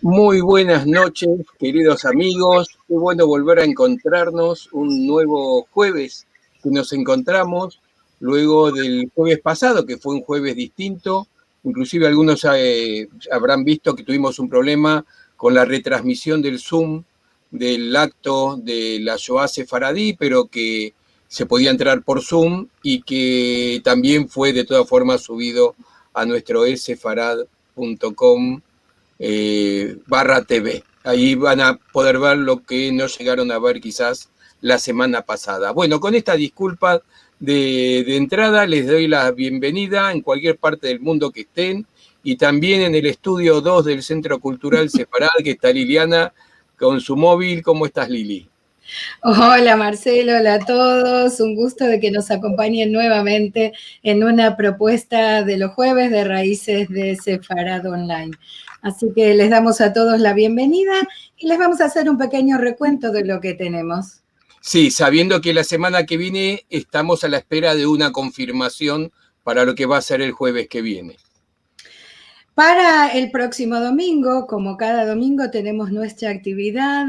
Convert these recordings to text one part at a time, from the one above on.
Muy buenas noches, queridos amigos. Qué bueno volver a encontrarnos un nuevo jueves que nos encontramos luego del jueves pasado, que fue un jueves distinto. Inclusive algunos habrán visto que tuvimos un problema con la retransmisión del Zoom del acto de la Shoah Sefaradí, pero que se podía entrar por Zoom y que también fue de todas formas subido a nuestro sefarad.com /TV. Ahí van a poder ver lo que no llegaron a ver quizás la semana pasada. Bueno, con esta disculpa de entrada les doy la bienvenida en cualquier parte del mundo que estén y también en el estudio 2 del Centro Cultural Sefarad, que está Liliana con su móvil. ¿Cómo estás, Lili? Hola Marcelo, hola a todos, un gusto de que nos acompañen nuevamente en una propuesta de los jueves de Raíces de Sefarad Online. Así que les damos a todos la bienvenida y les vamos a hacer un pequeño recuento de lo que tenemos. Sí, sabiendo que la semana que viene estamos a la espera de una confirmación para lo que va a ser el jueves que viene. Para el próximo domingo, como cada domingo, tenemos nuestra actividad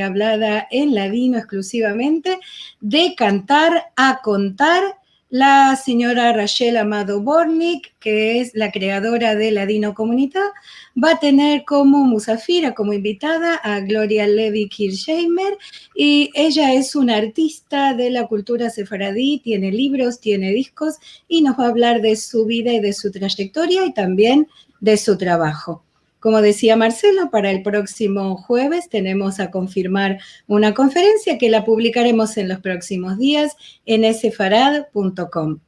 hablada en ladino exclusivamente, de cantar a contar. La señora Rachel Amado Bornik, que es la creadora de Ladino Comunidad, va a tener como musafira, como invitada, a Gloria Levi Kirchheimer, y ella es una artista de la cultura sefaradí, tiene libros, tiene discos, y nos va a hablar de su vida y de su trayectoria, y también de su trabajo. Como decía Marcelo, para el próximo jueves tenemos a confirmar una conferencia que la publicaremos en los próximos días en sefarad.com.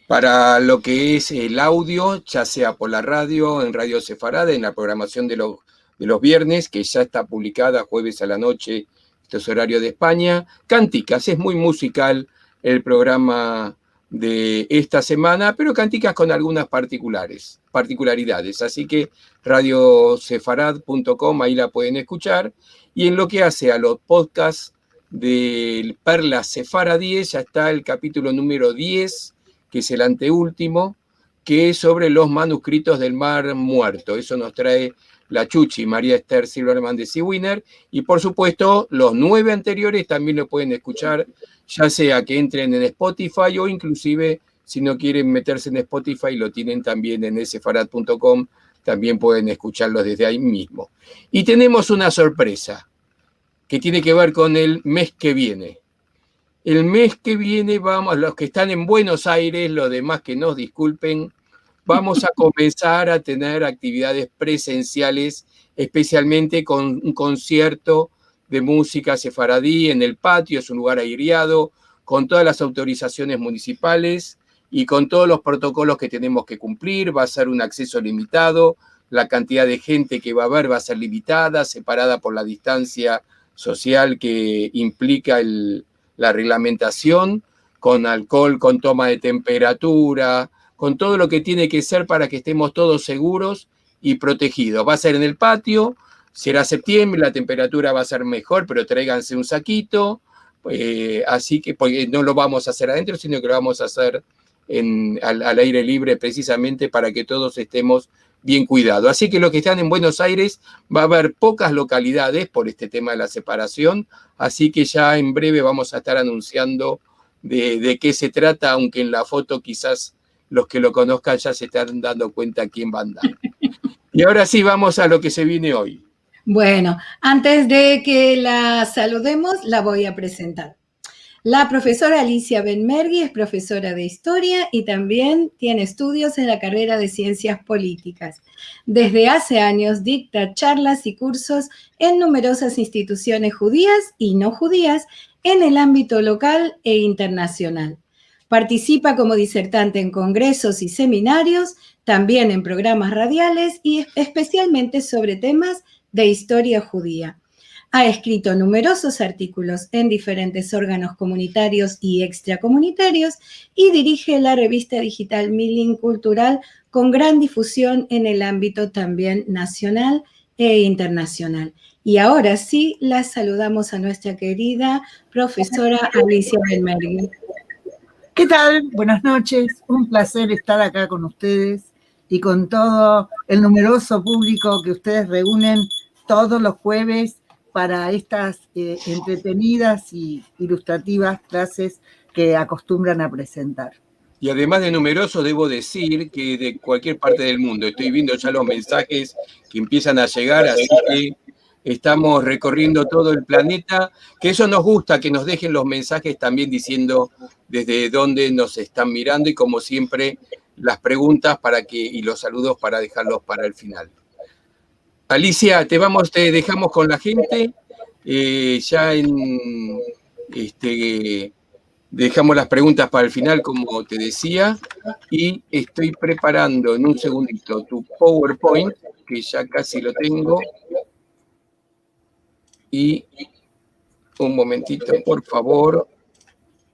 Para lo que es el audio, ya sea por la radio, en Radio Sefarad, en la programación de los viernes, que ya está publicada jueves a la noche, este es horario de España. Cánticas, es muy musical el programa de esta semana, pero Cánticas con algunas particularidades. Así que radiosefarad.com, ahí la pueden escuchar. Y en lo que hace a los podcasts de Perlas Sefaradíes, ya está el capítulo número 10, que es el anteúltimo, que es sobre los manuscritos del Mar Muerto. Eso nos trae la Chuchi, María Esther Silverman de Seawinner, y por supuesto los 9 anteriores también lo pueden escuchar, ya sea que entren en Spotify o inclusive si no quieren meterse en Spotify lo tienen también en sefarad.com, también pueden escucharlos desde ahí mismo. Y tenemos una sorpresa que tiene que ver con el mes que viene. El mes que viene vamos, los que están en Buenos Aires, los demás que nos disculpen, vamos a comenzar a tener actividades presenciales, especialmente con un concierto de música sefaradí en el patio, es un lugar aireado, con todas las autorizaciones municipales y con todos los protocolos que tenemos que cumplir. Va a ser un acceso limitado, la cantidad de gente que va a haber va a ser limitada, separada por la distancia social que implica la reglamentación, con alcohol, con toma de temperatura, con todo lo que tiene que ser para que estemos todos seguros y protegidos. Va a ser en el patio, será septiembre, la temperatura va a ser mejor, pero tráiganse un saquito, así que porque no lo vamos a hacer adentro, sino que lo vamos a hacer al aire libre precisamente para que todos estemos bien cuidados. Así que los que están en Buenos Aires va a haber pocas localidades por este tema de la separación, así que ya en breve vamos a estar anunciando de qué se trata, aunque en la foto quizás los que lo conozcan ya se están dando cuenta quién va a andar. Y ahora sí, vamos a lo que se viene hoy. Bueno, antes de que la saludemos, la voy a presentar. La profesora Alicia Benmergui es profesora de historia y también tiene estudios en la carrera de ciencias políticas. Desde hace años dicta charlas y cursos en numerosas instituciones judías y no judías en el ámbito local e internacional. Participa como disertante en congresos y seminarios, también en programas radiales y especialmente sobre temas de historia judía. Ha escrito numerosos artículos en diferentes órganos comunitarios y extracomunitarios y dirige la revista digital Milin Cultural con gran difusión en el ámbito también nacional e internacional. Y ahora sí, la saludamos a nuestra querida profesora Alicia Benmergui. ¿Qué tal? Buenas noches, un placer estar acá con ustedes y con todo el numeroso público que ustedes reúnen todos los jueves para estas entretenidas y ilustrativas clases que acostumbran a presentar. Y además de numerosos, debo decir que de cualquier parte del mundo. Estoy viendo ya los mensajes que empiezan a llegar, así que estamos recorriendo todo el planeta, que eso nos gusta, que nos dejen los mensajes también diciendo desde dónde nos están mirando y como siempre las preguntas y los saludos para dejarlos para el final. Alicia, te dejamos con la gente, dejamos las preguntas para el final, como te decía, y estoy preparando en un segundito tu PowerPoint, que ya casi lo tengo. Y un momentito, por favor,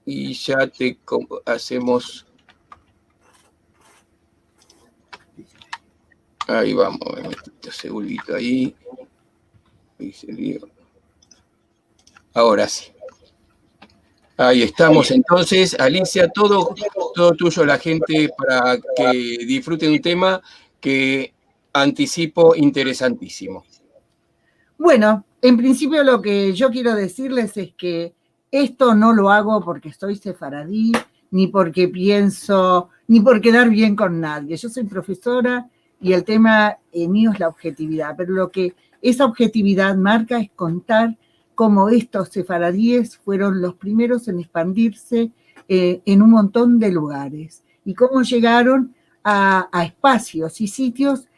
y ya hacemos. Ahí vamos, un segundito ahí. Ahora sí. Ahí estamos, entonces, Alicia, todo tuyo, la gente, para que disfruten un tema que anticipo interesantísimo. Bueno, en principio lo que yo quiero decirles es que esto no lo hago porque soy sefaradí, ni porque pienso, ni por quedar bien con nadie. Yo soy profesora y el tema mío es la objetividad, pero lo que esa objetividad marca es contar cómo estos sefaradíes fueron los primeros en expandirse en un montón de lugares y cómo llegaron a espacios y sitios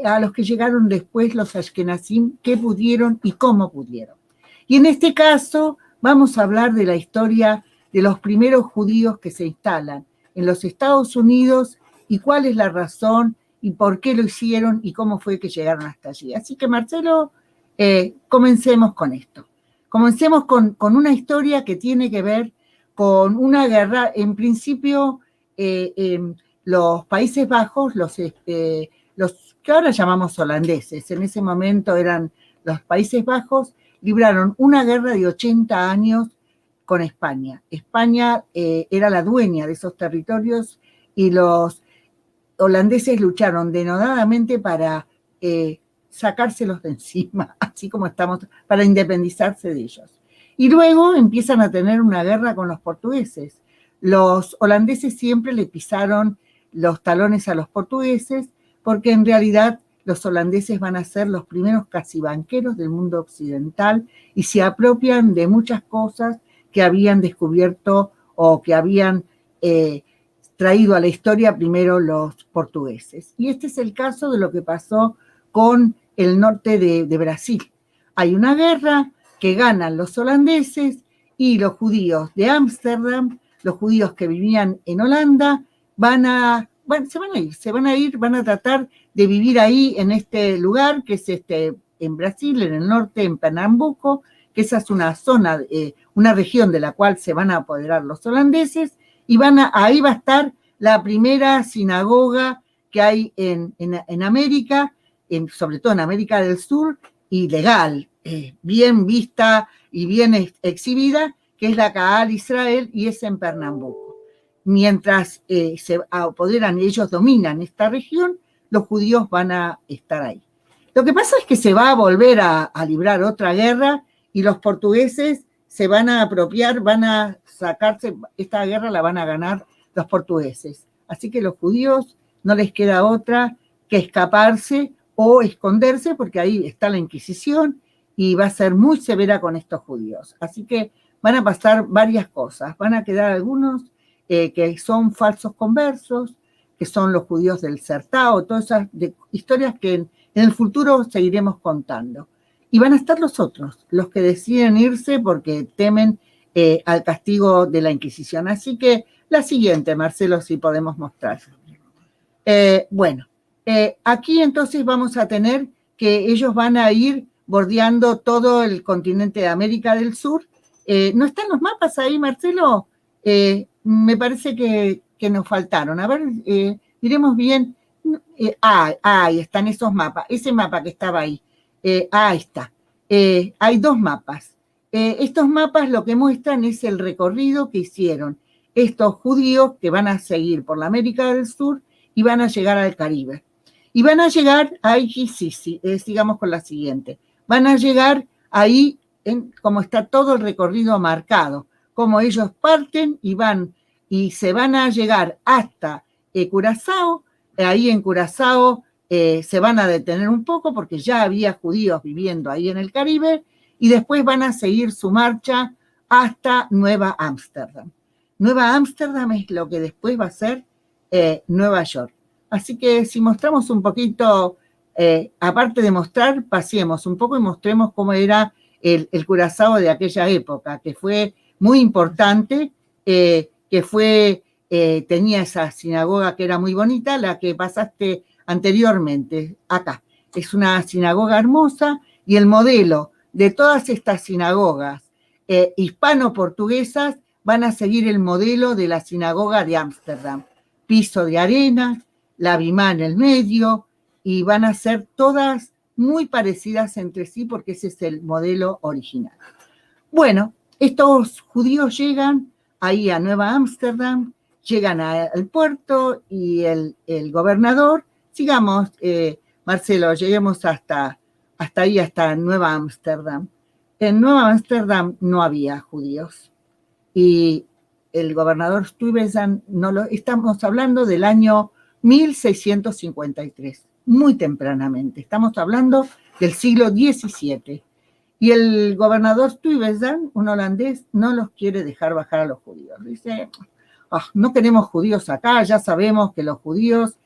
a los que llegaron después los ashkenazim, qué pudieron y cómo pudieron. Y en este caso vamos a hablar de la historia de los primeros judíos que se instalan en los Estados Unidos y cuál es la razón y por qué lo hicieron y cómo fue que llegaron hasta allí. Así que, Marcelo, comencemos con esto. Comencemos con una historia que tiene que ver con una guerra. En principio, los Países Bajos, los que ahora llamamos holandeses, en ese momento eran los Países Bajos, libraron una guerra de 80 años con España. España era la dueña de esos territorios y los holandeses lucharon denodadamente para sacárselos de encima, así como estamos, para independizarse de ellos. Y luego empiezan a tener una guerra con los portugueses. Los holandeses siempre le pisaron los talones a los portugueses, porque en realidad los holandeses van a ser los primeros casi banqueros del mundo occidental y se apropian de muchas cosas que habían descubierto o que habían traído a la historia primero los portugueses. Y este es el caso de lo que pasó con el norte de Brasil. Hay una guerra que ganan los holandeses y los judíos de Ámsterdam, los judíos que vivían en Holanda, se van a ir, van a tratar de vivir ahí en este lugar que es en Brasil, en el norte, en Pernambuco, que esa es una zona, una región de la cual se van a apoderar los holandeses, y ahí va a estar la primera sinagoga que hay en América, sobre todo en América del Sur, y legal, bien vista y bien exhibida, que es la Kahal Israel, y es en Pernambuco. Mientras se apoderan y ellos dominan esta región, los judíos van a estar ahí. Lo que pasa es que se va a volver a librar otra guerra y los portugueses se van a apropiar, van a sacarse, esta guerra la van a ganar los portugueses. Así que los judíos no les queda otra que escaparse o esconderse, porque ahí está la Inquisición y va a ser muy severa con estos judíos. Así que van a pasar varias cosas. Van a quedar algunos que son falsos conversos, que son los judíos del Sertao, todas esas historias que en el futuro seguiremos contando. Y van a estar los otros, los que deciden irse porque temen al castigo de la Inquisición. Así que la siguiente, Marcelo, si podemos mostrar. Aquí entonces vamos a tener que ellos van a ir bordeando todo el continente de América del Sur. ¿No están los mapas ahí, Marcelo? Me parece que nos faltaron. A ver, miremos bien. Ahí están esos mapas. Ese mapa que estaba ahí. Ahí está. Hay dos mapas. Estos mapas lo que muestran es el recorrido que hicieron estos judíos que van a seguir por la América del Sur y van a llegar al Caribe. Y van a llegar a Iquique, digamos con la siguiente. Van a llegar ahí, como está todo el recorrido marcado, como ellos parten y se van a llegar hasta Curazao. Ahí en Curazao se van a detener un poco porque ya había judíos viviendo ahí en el Caribe, y después van a seguir su marcha hasta Nueva Ámsterdam. Nueva Ámsterdam es lo que después va a ser Nueva York. Así que si mostramos un poquito, aparte de mostrar, paseemos un poco y mostremos cómo era el Curazao de aquella época, que fue muy importante, tenía esa sinagoga que era muy bonita, la que pasaste anteriormente, acá. Es una sinagoga hermosa, y el modelo de todas estas sinagogas hispano-portuguesas van a seguir el modelo de la sinagoga de Ámsterdam. Piso de arena, la bimá en el medio, y van a ser todas muy parecidas entre sí porque ese es el modelo original. Bueno, estos judíos llegan ahí a Nueva Ámsterdam, llegan al puerto, y el gobernador, sigamos, Marcelo, lleguemos hasta ahí, hasta Nueva Ámsterdam. En Nueva Ámsterdam no había judíos, y el gobernador Stuyvesant, estamos hablando del año 1653, muy tempranamente, estamos hablando del siglo XVII. Y el gobernador Stuyvesant, un holandés, no los quiere dejar bajar a los judíos. Dice, no queremos judíos acá, ya sabemos que los judíos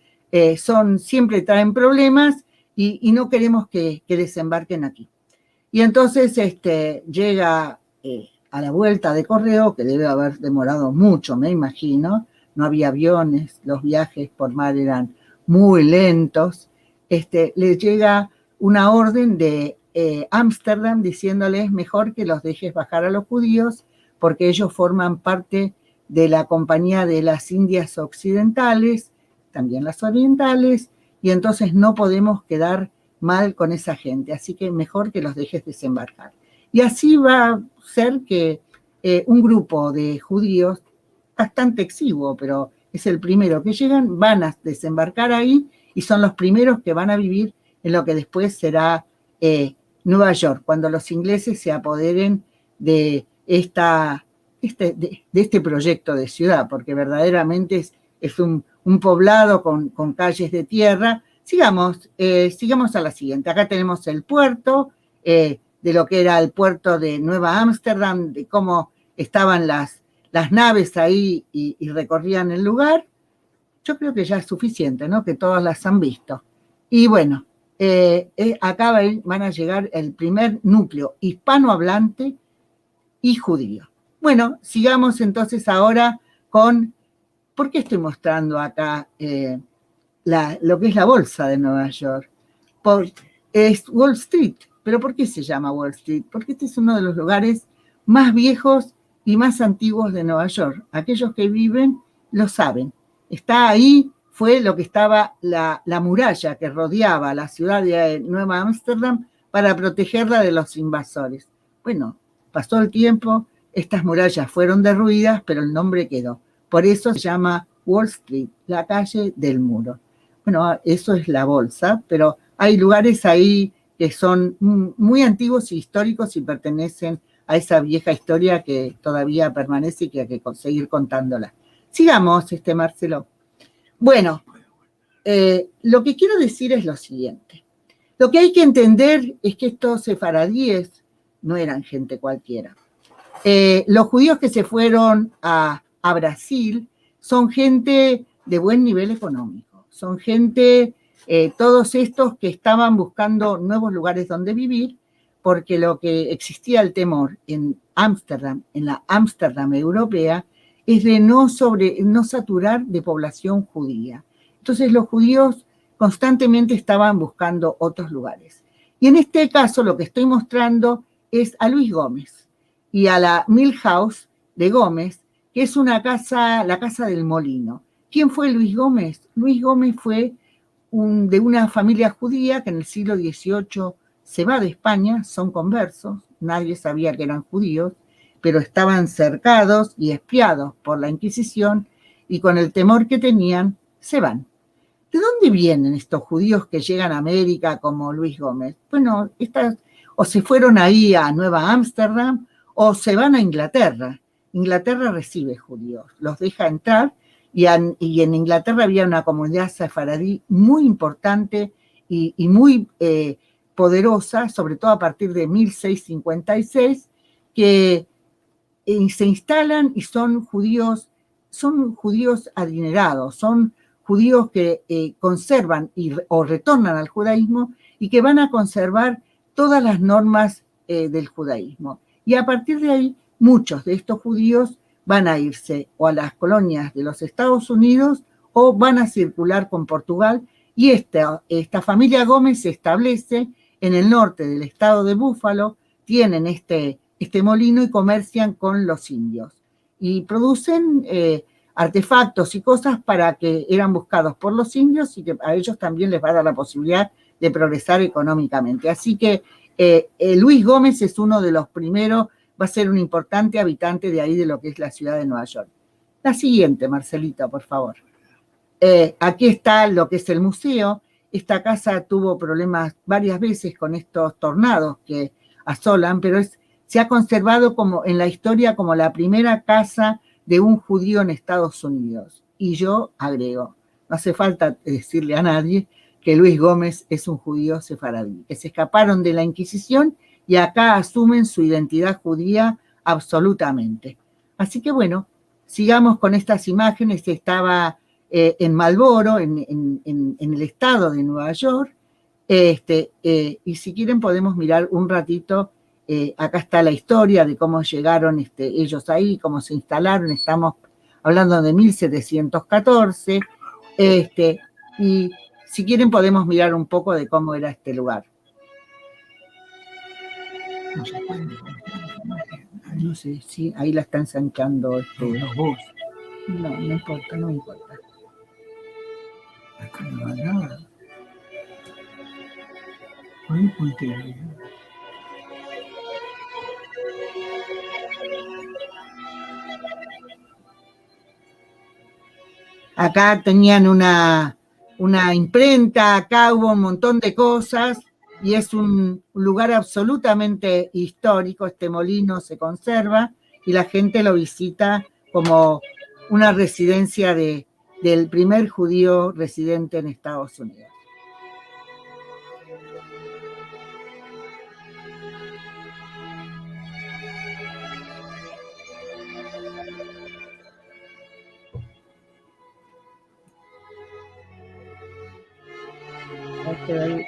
siempre traen problemas, y no queremos que desembarquen aquí. Y entonces llega a la vuelta de correo, que debe haber demorado mucho, me imagino, no había aviones, los viajes por mar eran muy lentos, les llega una orden de Ámsterdam diciéndoles mejor que los dejes bajar a los judíos porque ellos forman parte de la Compañía de las Indias Occidentales, también las orientales, y entonces no podemos quedar mal con esa gente, así que mejor que los dejes desembarcar. Y así va a ser que un grupo de judíos, bastante exiguo, pero es el primero que llegan, van a desembarcar ahí, y son los primeros que van a vivir en lo que después será Nueva York, cuando los ingleses se apoderen de este proyecto de ciudad, porque verdaderamente es un poblado con calles de tierra. Sigamos a la siguiente. Acá tenemos el puerto, de lo que era el puerto de Nueva Ámsterdam, de cómo estaban las naves ahí y recorrían el lugar. Yo creo que ya es suficiente, ¿no? Que todas las han visto. Y bueno, acá van a llegar el primer núcleo hispanohablante y judío. Bueno, sigamos entonces ahora con, ¿por qué estoy mostrando acá lo que es la bolsa de Nueva York? Es Wall Street. ¿Pero por qué se llama Wall Street? Porque este es uno de los lugares más viejos y más antiguos de Nueva York. Aquellos que viven lo saben. Está ahí, fue lo que estaba la muralla que rodeaba la ciudad de Nueva Ámsterdam para protegerla de los invasores. Bueno, pasó el tiempo, estas murallas fueron derruidas, pero el nombre quedó. Por eso se llama Wall Street, la calle del muro. Bueno, eso es la bolsa, pero hay lugares ahí que son muy antiguos y históricos y pertenecen a esa vieja historia que todavía permanece y que hay que seguir contándola. Sigamos, Marcelo. Bueno, lo que quiero decir es lo siguiente. Lo que hay que entender es que estos sefaradíes no eran gente cualquiera. Los judíos que se fueron a Brasil son gente de buen nivel económico, son gente, todos estos que estaban buscando nuevos lugares donde vivir, porque lo que existía el temor en Ámsterdam, en la Ámsterdam europea, es de no saturar de población judía. Entonces los judíos constantemente estaban buscando otros lugares. Y en este caso lo que estoy mostrando es a Luis Gómez y a la Milhouse de Gómez, que es la casa del molino. ¿Quién fue Luis Gómez? Luis Gómez fue de una familia judía que en el siglo XVIII se va de España, son conversos, nadie sabía que eran judíos, pero estaban cercados y espiados por la Inquisición, y con el temor que tenían, se van. ¿de dónde vienen estos judíos que llegan a América como Luis Gómez? Bueno, o se fueron ahí a Nueva Ámsterdam o se van a Inglaterra. Inglaterra recibe judíos, los deja entrar y en Inglaterra había una comunidad sefaradí muy importante y muy poderosa, sobre todo a partir de 1656, que se instalan y son judíos adinerados, son judíos que conservan o retornan al judaísmo y que van a conservar todas las normas del judaísmo. Y a partir de ahí, muchos de estos judíos van a irse o a las colonias de los Estados Unidos o van a circular con Portugal, y esta familia Gómez se establece en el norte del estado de Búfalo, tienen este molino y comercian con los indios. Y producen artefactos y cosas para que eran buscados por los indios y que a ellos también les va a dar la posibilidad de progresar económicamente. Así que Luis Gómez es uno de los primeros, va a ser un importante habitante de ahí, de lo que es la ciudad de Nueva York. La siguiente, Marcelita, por favor. Aquí está lo que es el museo. Esta casa tuvo problemas varias veces con estos tornados que asolan, pero se ha conservado como en la historia como la primera casa de un judío en Estados Unidos. Y yo agrego, no hace falta decirle a nadie que Luis Gómez es un judío sefaradí, que se escaparon de la Inquisición y acá asumen su identidad judía absolutamente. Así que bueno, sigamos con estas imágenes. Estaba en Marlboro, en el estado de Nueva York, y si quieren podemos mirar un ratito. Acá está la historia de cómo llegaron ellos ahí, cómo se instalaron. Estamos hablando de 1714, y si quieren podemos mirar un poco de cómo era este lugar. No sé, sí, ahí la está ensanchando los vos. No importa, no importa. Acá no va nada. Ahí ponte ahí. Acá tenían una imprenta, acá hubo un montón de cosas y es un lugar absolutamente histórico. Este molino se conserva y la gente lo visita como una residencia del primer judío residente en Estados Unidos. Okay.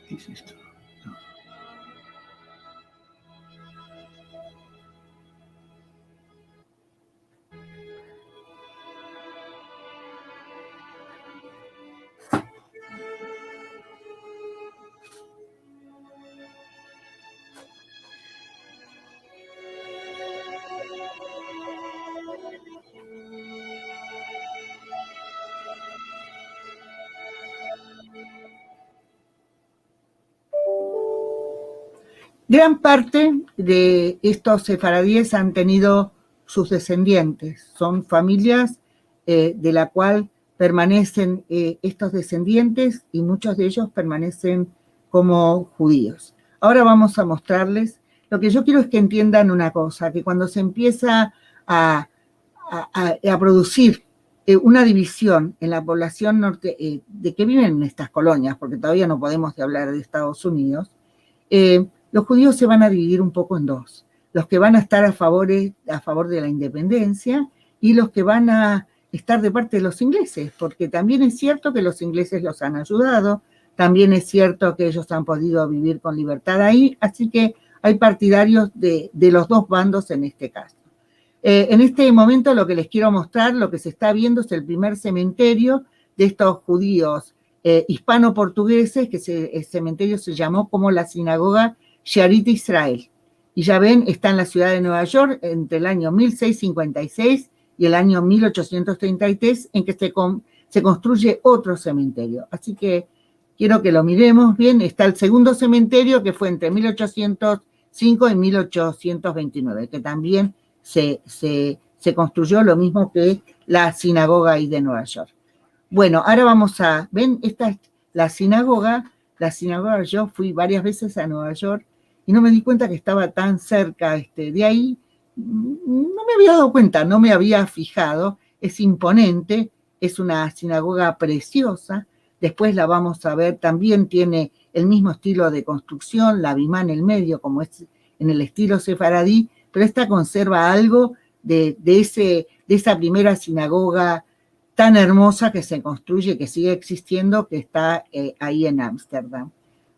¿Qué es esto? No. Gran parte de estos sefaradíes han tenido sus descendientes. Son familias de la cual permanecen estos descendientes y muchos de ellos permanecen como judíos. Ahora vamos a mostrarles. Lo que yo quiero es que entiendan una cosa, que cuando se empieza a producir una división en la población norte de que viven en estas colonias, porque todavía no podemos hablar de Estados Unidos, los judíos se van a dividir un poco en dos. Los que van a estar a favor de la independencia y los que van a estar de parte de los ingleses, porque también es cierto que los ingleses los han ayudado, también es cierto que ellos han podido vivir con libertad ahí, así que hay partidarios de los dos bandos en este caso. En este momento lo que les quiero mostrar, lo que se está viendo es el primer cementerio de estos judíos hispano-portugueses, que el cementerio se llamó como la sinagoga Shearit Israel. Y ya ven, está en la ciudad de Nueva York entre el año 1656 y el año 1833 en que se construye otro cementerio. Así que quiero que lo miremos bien. Está el segundo cementerio que fue entre 1805 y 1829, que también se construyó lo mismo que la sinagoga ahí de Nueva York. Bueno, ahora vamos a, ven, esta es la sinagoga, yo fui varias veces a Nueva York y no me di cuenta que estaba tan cerca de ahí, no me había dado cuenta, no me había fijado, es imponente, es una sinagoga preciosa, después la vamos a ver, también tiene el mismo estilo de construcción, la bimá en el medio, como es en el estilo sefaradí, pero esta conserva algo de esa primera sinagoga tan hermosa que se construye, que sigue existiendo, que está ahí en Ámsterdam.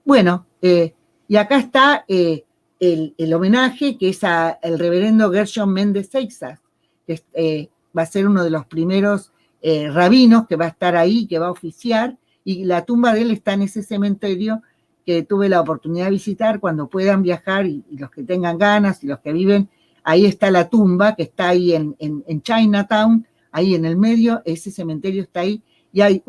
Bueno, y acá está el homenaje, que es al reverendo Gershon Mendes Seixas, que va a ser uno de los primeros rabinos que va a estar ahí, que va a oficiar, y la tumba de él está en ese cementerio que tuve la oportunidad de visitar. Cuando puedan viajar, y los que tengan ganas, y los que viven, ahí está la tumba, que está ahí en Chinatown, ahí en el medio, ese cementerio está ahí, y hay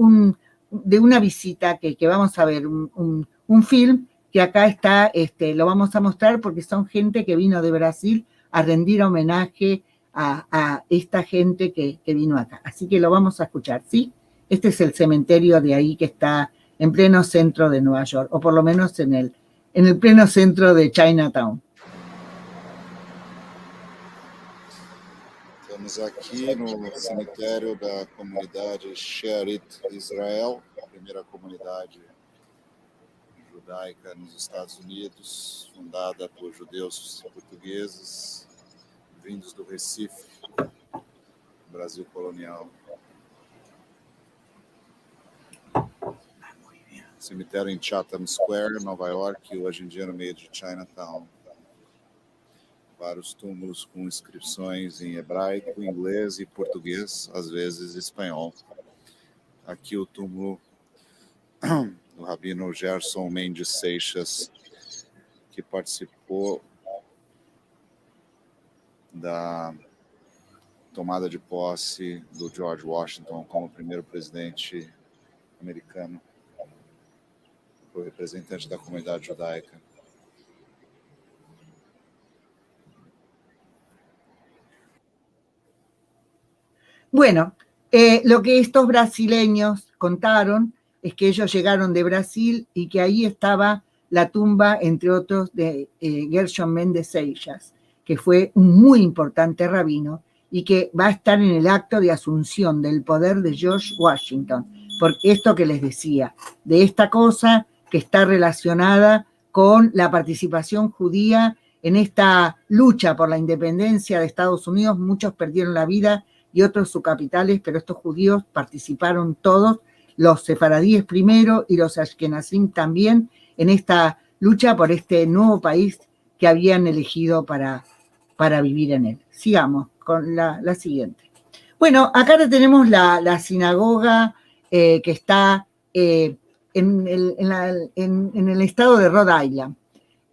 de una visita que vamos a ver, un film, que acá está, lo vamos a mostrar porque son gente que vino de Brasil a rendir homenaje a esta gente que vino acá. Así que lo vamos a escuchar, ¿sí? Este es el cementerio de ahí que está en pleno centro de Nueva York, o por lo menos en el pleno centro de Chinatown. Estamos aqui no cemitério da comunidade Shearit Israel, a primeira comunidade judaica nos Estados Unidos, fundada por judeus portugueses vindos do Recife, Brasil colonial. Cemitério em Chatham Square, Nova York, hoje em dia no meio de Chinatown. Vários túmulos com inscrições em hebraico, inglês e português, às vezes espanhol. Aqui o túmulo do rabino Gerson Mendes Seixas, que participou da tomada de posse do George Washington como primeiro presidente americano. Foi representante da comunidade judaica. Bueno, lo que estos brasileños contaron es que ellos llegaron de Brasil y que ahí estaba la tumba, entre otros, de Gershon Mendes Seixas, que fue un muy importante rabino y que va a estar en el acto de asunción del poder de George Washington. Por esto que les decía, de esta cosa que está relacionada con la participación judía en esta lucha por la independencia de Estados Unidos. Muchos perdieron la vida y otros sus capitales, pero estos judíos participaron todos, los sefaradíes primero y los ashkenazim también, en esta lucha por este nuevo país que habían elegido para vivir en él. Sigamos con la siguiente. Bueno, acá tenemos la sinagoga que está en el estado de Rhode Island,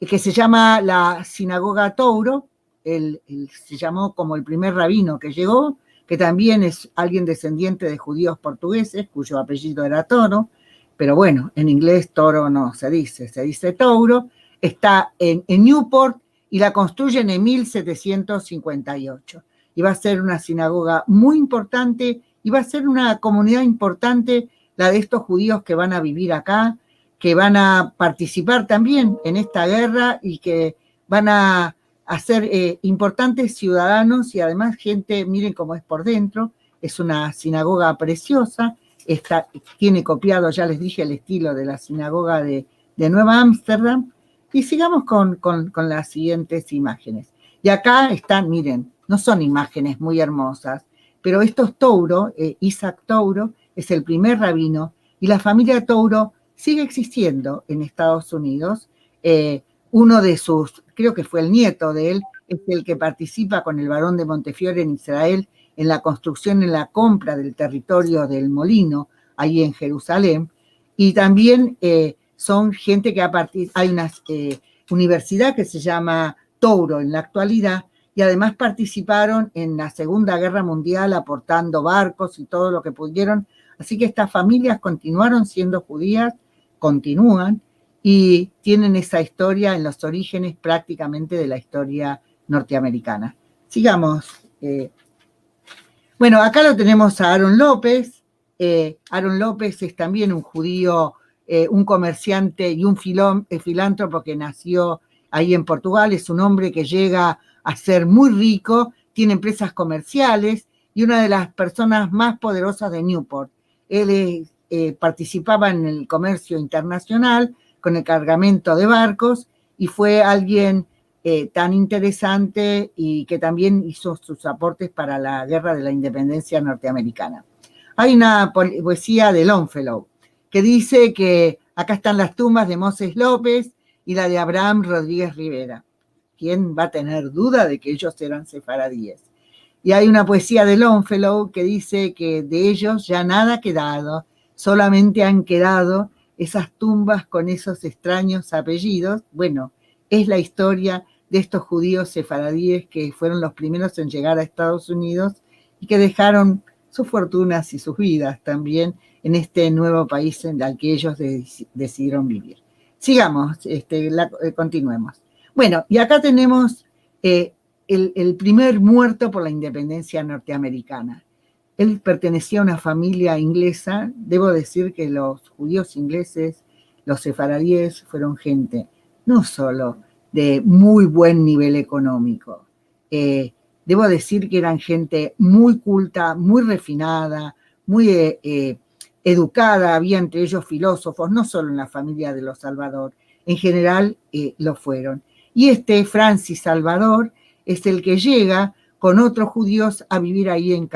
que se llama la Sinagoga Touro. Se llamó como el primer rabino que llegó, que también es alguien descendiente de judíos portugueses, cuyo apellido era Toro, pero bueno, en inglés Toro no se dice Touro. Está en Newport y la construyen en 1758. Y va a ser una sinagoga muy importante y va a ser una comunidad importante la de estos judíos que van a vivir acá, que van a participar también en esta guerra y que van a ser importantes ciudadanos y además gente, miren cómo es por dentro, es una sinagoga preciosa, tiene copiado, ya les dije, el estilo de la sinagoga de Nueva Ámsterdam. Y sigamos con las siguientes imágenes. Y acá están, miren, no son imágenes muy hermosas, pero estos Touro, Isaac Touro, es el primer rabino, y la familia Touro sigue existiendo en Estados Unidos. Uno de sus, creo que fue el nieto de él, es el que participa con el barón de Montefiore en Israel en la construcción, en la compra del territorio del molino, ahí en Jerusalén. Y también son gente que hay una universidad que se llama Touro en la actualidad, y además participaron en la Segunda Guerra Mundial aportando barcos y todo lo que pudieron. Así que estas familias continuaron siendo judías, continúan, y tienen esa historia en los orígenes prácticamente de la historia norteamericana. Sigamos. Bueno, acá lo tenemos a Aaron López. Aaron López es también un judío, un comerciante y un filántropo que nació ahí en Portugal. Es un hombre que llega a ser muy rico, tiene empresas comerciales y una de las personas más poderosas de Newport. Él participaba en el comercio internacional con el cargamento de barcos y fue alguien tan interesante y que también hizo sus aportes para la Guerra de la Independencia norteamericana. Hay una poesía de Longfellow que dice que acá están las tumbas de Moses López y la de Abraham Rodríguez Rivera. ¿Quién va a tener duda de que ellos eran sefaradíes? Y hay una poesía de Longfellow que dice que de ellos ya nada ha quedado, solamente han quedado esas tumbas con esos extraños apellidos. Bueno, es la historia de estos judíos sefaradíes que fueron los primeros en llegar a Estados Unidos y que dejaron sus fortunas y sus vidas también en este nuevo país al que ellos decidieron vivir. Sigamos, continuemos. Bueno, y acá tenemos el primer muerto por la independencia norteamericana. Él pertenecía a una familia inglesa. Debo decir que los judíos ingleses, los sefaradíes, fueron gente no solo de muy buen nivel económico. Debo decir que eran gente muy culta, muy refinada, muy educada. Había entre ellos filósofos, no solo en la familia de los Salvador, en general lo fueron. Y Francis Salvador es el que llega con otros judíos a vivir ahí en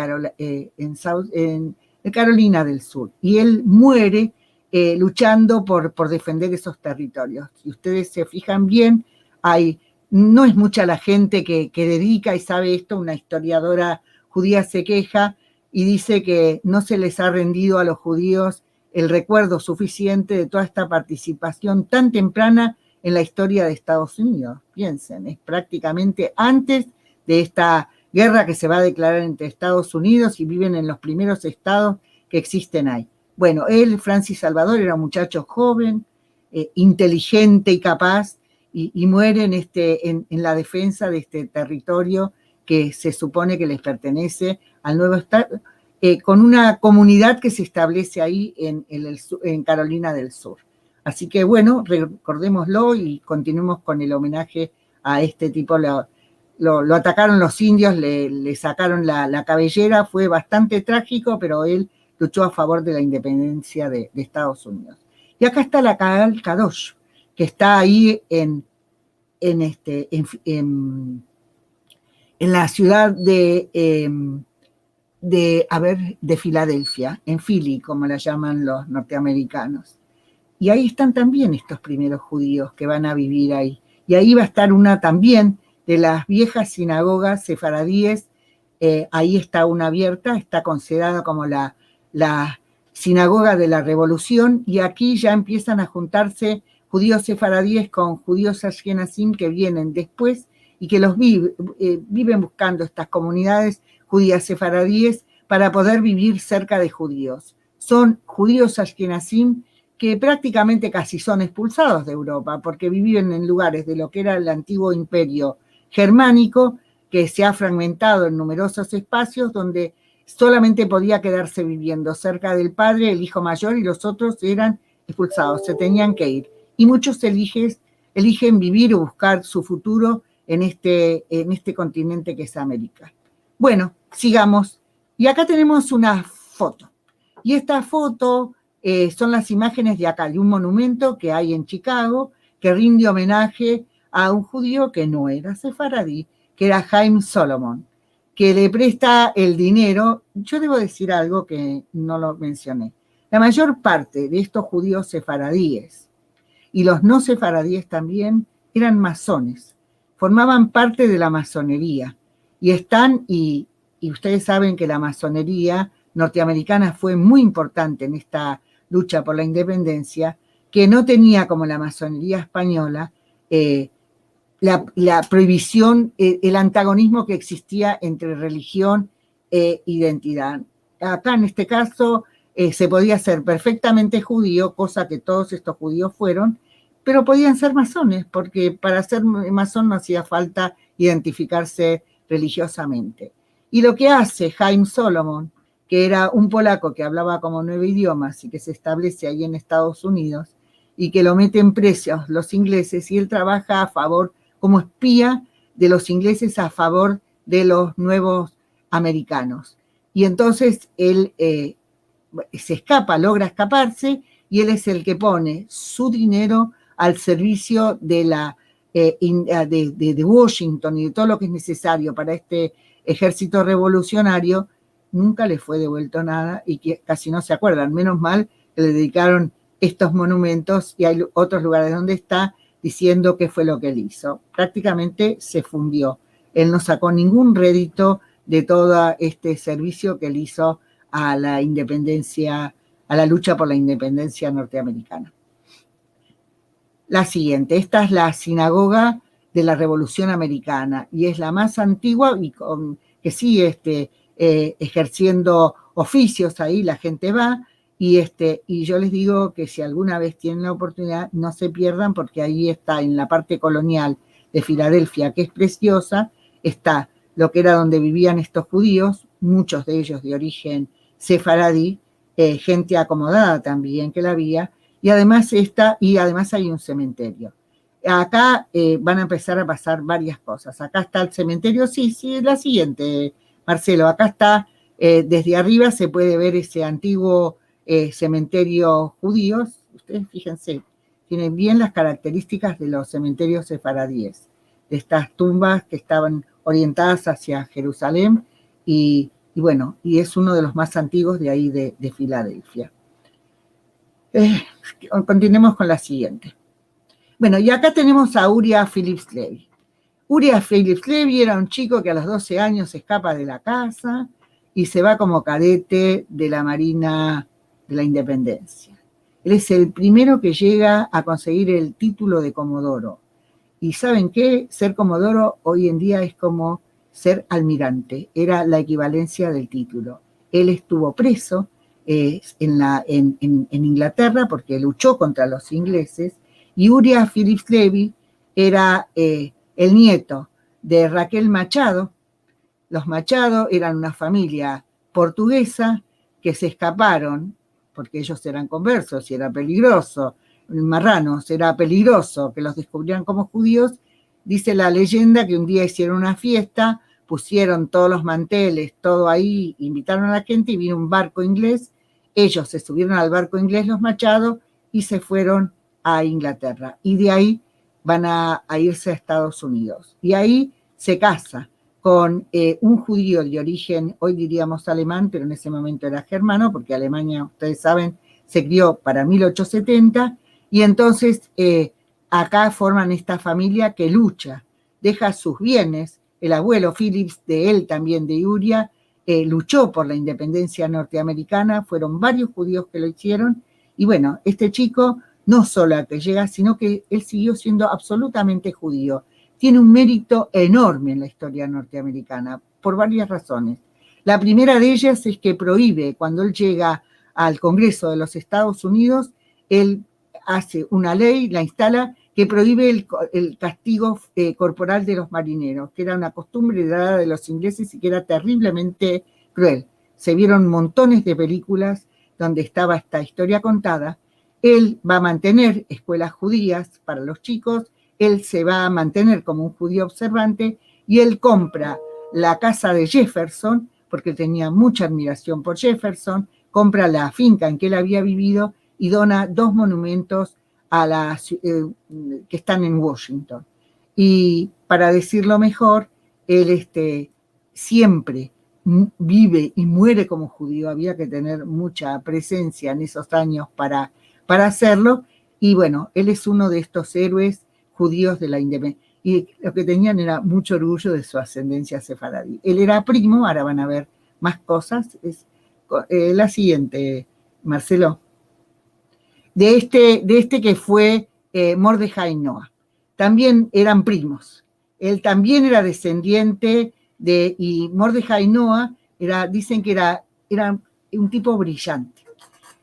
Carolina del Sur. Y él muere luchando por defender esos territorios. Si ustedes se fijan bien, no es mucha la gente que dedica y sabe esto. Una historiadora judía se queja y dice que no se les ha rendido a los judíos el recuerdo suficiente de toda esta participación tan temprana en la historia de Estados Unidos. Piensen, es prácticamente antes de esta guerra que se va a declarar entre Estados Unidos y viven en los primeros estados que existen ahí. Bueno, él, Francis Salvador, era un muchacho joven, inteligente y capaz, y muere en la defensa de este territorio que se supone que les pertenece al nuevo estado, con una comunidad que se establece ahí en Carolina del Sur. Así que bueno, recordémoslo y continuemos con el homenaje a este tipo. Lo atacaron los indios, le sacaron la cabellera, fue bastante trágico, pero él luchó a favor de la independencia de Estados Unidos. Y acá está la Kahal Kadosh, que está ahí en la ciudad de Filadelfia, en Philly, como la llaman los norteamericanos. Y ahí están también estos primeros judíos que van a vivir ahí. Y ahí va a estar una también de las viejas sinagogas sefaradíes. Ahí está una abierta, está considerada como la sinagoga de la Revolución, y aquí ya empiezan a juntarse judíos sefaradíes con judíos ashkenazim que vienen después y que los viven buscando estas comunidades judías sefaradíes para poder vivir cerca de judíos. Son judíos ashkenazim que prácticamente casi son expulsados de Europa porque viven en lugares de lo que era el antiguo imperio germánico, que se ha fragmentado en numerosos espacios donde solamente podía quedarse viviendo cerca del padre, el hijo mayor, y los otros eran expulsados, se tenían que ir. Y muchos eligen vivir o buscar su futuro en este continente que es América. Bueno, sigamos. Y acá tenemos una foto. Y esta foto son las imágenes de acá, de un monumento que hay en Chicago, que rinde homenaje a un judío que no era sefaradí, que era Haim Solomon, que le presta el dinero. Yo debo decir algo que no lo mencioné. La mayor parte de estos judíos sefaradíes, y los no sefaradíes también, eran masones, formaban parte de la masonería, y ustedes saben que la masonería norteamericana fue muy importante en esta lucha por la independencia, que no tenía, como la masonería española, la prohibición, el antagonismo que existía entre religión e identidad. Acá en este caso se podía ser perfectamente judío, cosa que todos estos judíos fueron, pero podían ser masones, porque para ser masón no hacía falta identificarse religiosamente. Y lo que hace Haim Solomon, que era un polaco que hablaba como 9 idiomas y que se establece ahí en Estados Unidos, y que lo meten presos los ingleses, y él trabaja a favor, como espía de los ingleses a favor de los nuevos americanos. Y entonces él se escapa, logra escaparse, y él es el que pone su dinero al servicio de Washington y de todo lo que es necesario para este ejército revolucionario. Nunca le fue devuelto nada y que casi no se acuerdan. Menos mal que le dedicaron estos monumentos, y hay otros lugares donde está diciendo qué fue lo que él hizo. Prácticamente se fundió. Él no sacó ningún rédito de todo este servicio que él hizo a la independencia, a la lucha por la independencia norteamericana. La siguiente, esta es la sinagoga de la Revolución Americana y es la más antigua y que sigue ejerciendo oficios ahí, la gente va. Y yo les digo que si alguna vez tienen la oportunidad, no se pierdan, porque ahí está, en la parte colonial de Filadelfia, que es preciosa, está lo que era donde vivían estos judíos, muchos de ellos de origen sefaradí, gente acomodada también que la había, y además hay un cementerio. Acá van a empezar a pasar varias cosas. Acá está el cementerio, sí, la siguiente, Marcelo, acá está, desde arriba se puede ver ese antiguo cementerio judíos. Ustedes fíjense, tienen bien las características de los cementerios sefaradíes, de estas tumbas que estaban orientadas hacia Jerusalén, y bueno, y es uno de los más antiguos de ahí de Filadelfia. Continuemos con la siguiente. Bueno, y acá tenemos a Uriah Phillips Levy. Uriah Phillips Levy era un chico que a los 12 años escapa de la casa y se va como cadete de la Marina de la Independencia. Él es el primero que llega a conseguir el título de comodoro. Y ¿saben qué? Ser comodoro hoy en día es como ser almirante. Era la equivalencia del título. Él estuvo preso en Inglaterra porque luchó contra los ingleses, y Uriah Phillips Levy era el nieto de Raquel Machado. Los Machado eran una familia portuguesa que se escaparon porque ellos eran conversos y era peligroso, marranos, era peligroso que los descubrieran como judíos. Dice la leyenda que un día hicieron una fiesta, pusieron todos los manteles, todo ahí, invitaron a la gente y vino un barco inglés. Ellos se subieron al barco inglés, los Machado, y se fueron a Inglaterra. Y de ahí van a irse a Estados Unidos. Y ahí se casa con un judío de origen, hoy diríamos alemán, pero en ese momento era germano, porque Alemania, ustedes saben, se crió para 1870, y entonces acá forman esta familia que lucha, deja sus bienes. El abuelo Phillips, de él también, de Uriah, luchó por la independencia norteamericana, fueron varios judíos que lo hicieron, y bueno, este chico no solo a que llega, sino que él siguió siendo absolutamente judío. Tiene un mérito enorme en la historia norteamericana, por varias razones. La primera de ellas es que prohíbe, cuando él llega al Congreso de los Estados Unidos, él hace una ley, la instala, que prohíbe el castigo corporal de los marineros, que era una costumbre heredada de los ingleses y que era terriblemente cruel. Se vieron montones de películas donde estaba esta historia contada. Él va a mantener escuelas judías para los chicos, él se va a mantener como un judío observante, y él compra la casa de Jefferson, porque tenía mucha admiración por Jefferson, compra la finca en que él había vivido y dona 2 monumentos que están en Washington. Y para decirlo mejor, él siempre vive y muere como judío. Había que tener mucha presencia en esos años para hacerlo, y bueno, él es uno de estos héroes judíos de la independencia, y lo que tenían era mucho orgullo de su ascendencia sefaradí. Él era primo, ahora van a ver más cosas. Es la siguiente, Marcelo. De este que fue Mordejai Noah. también eran primos. Él también era descendiente y Mordejai Noah dicen que era un tipo brillante,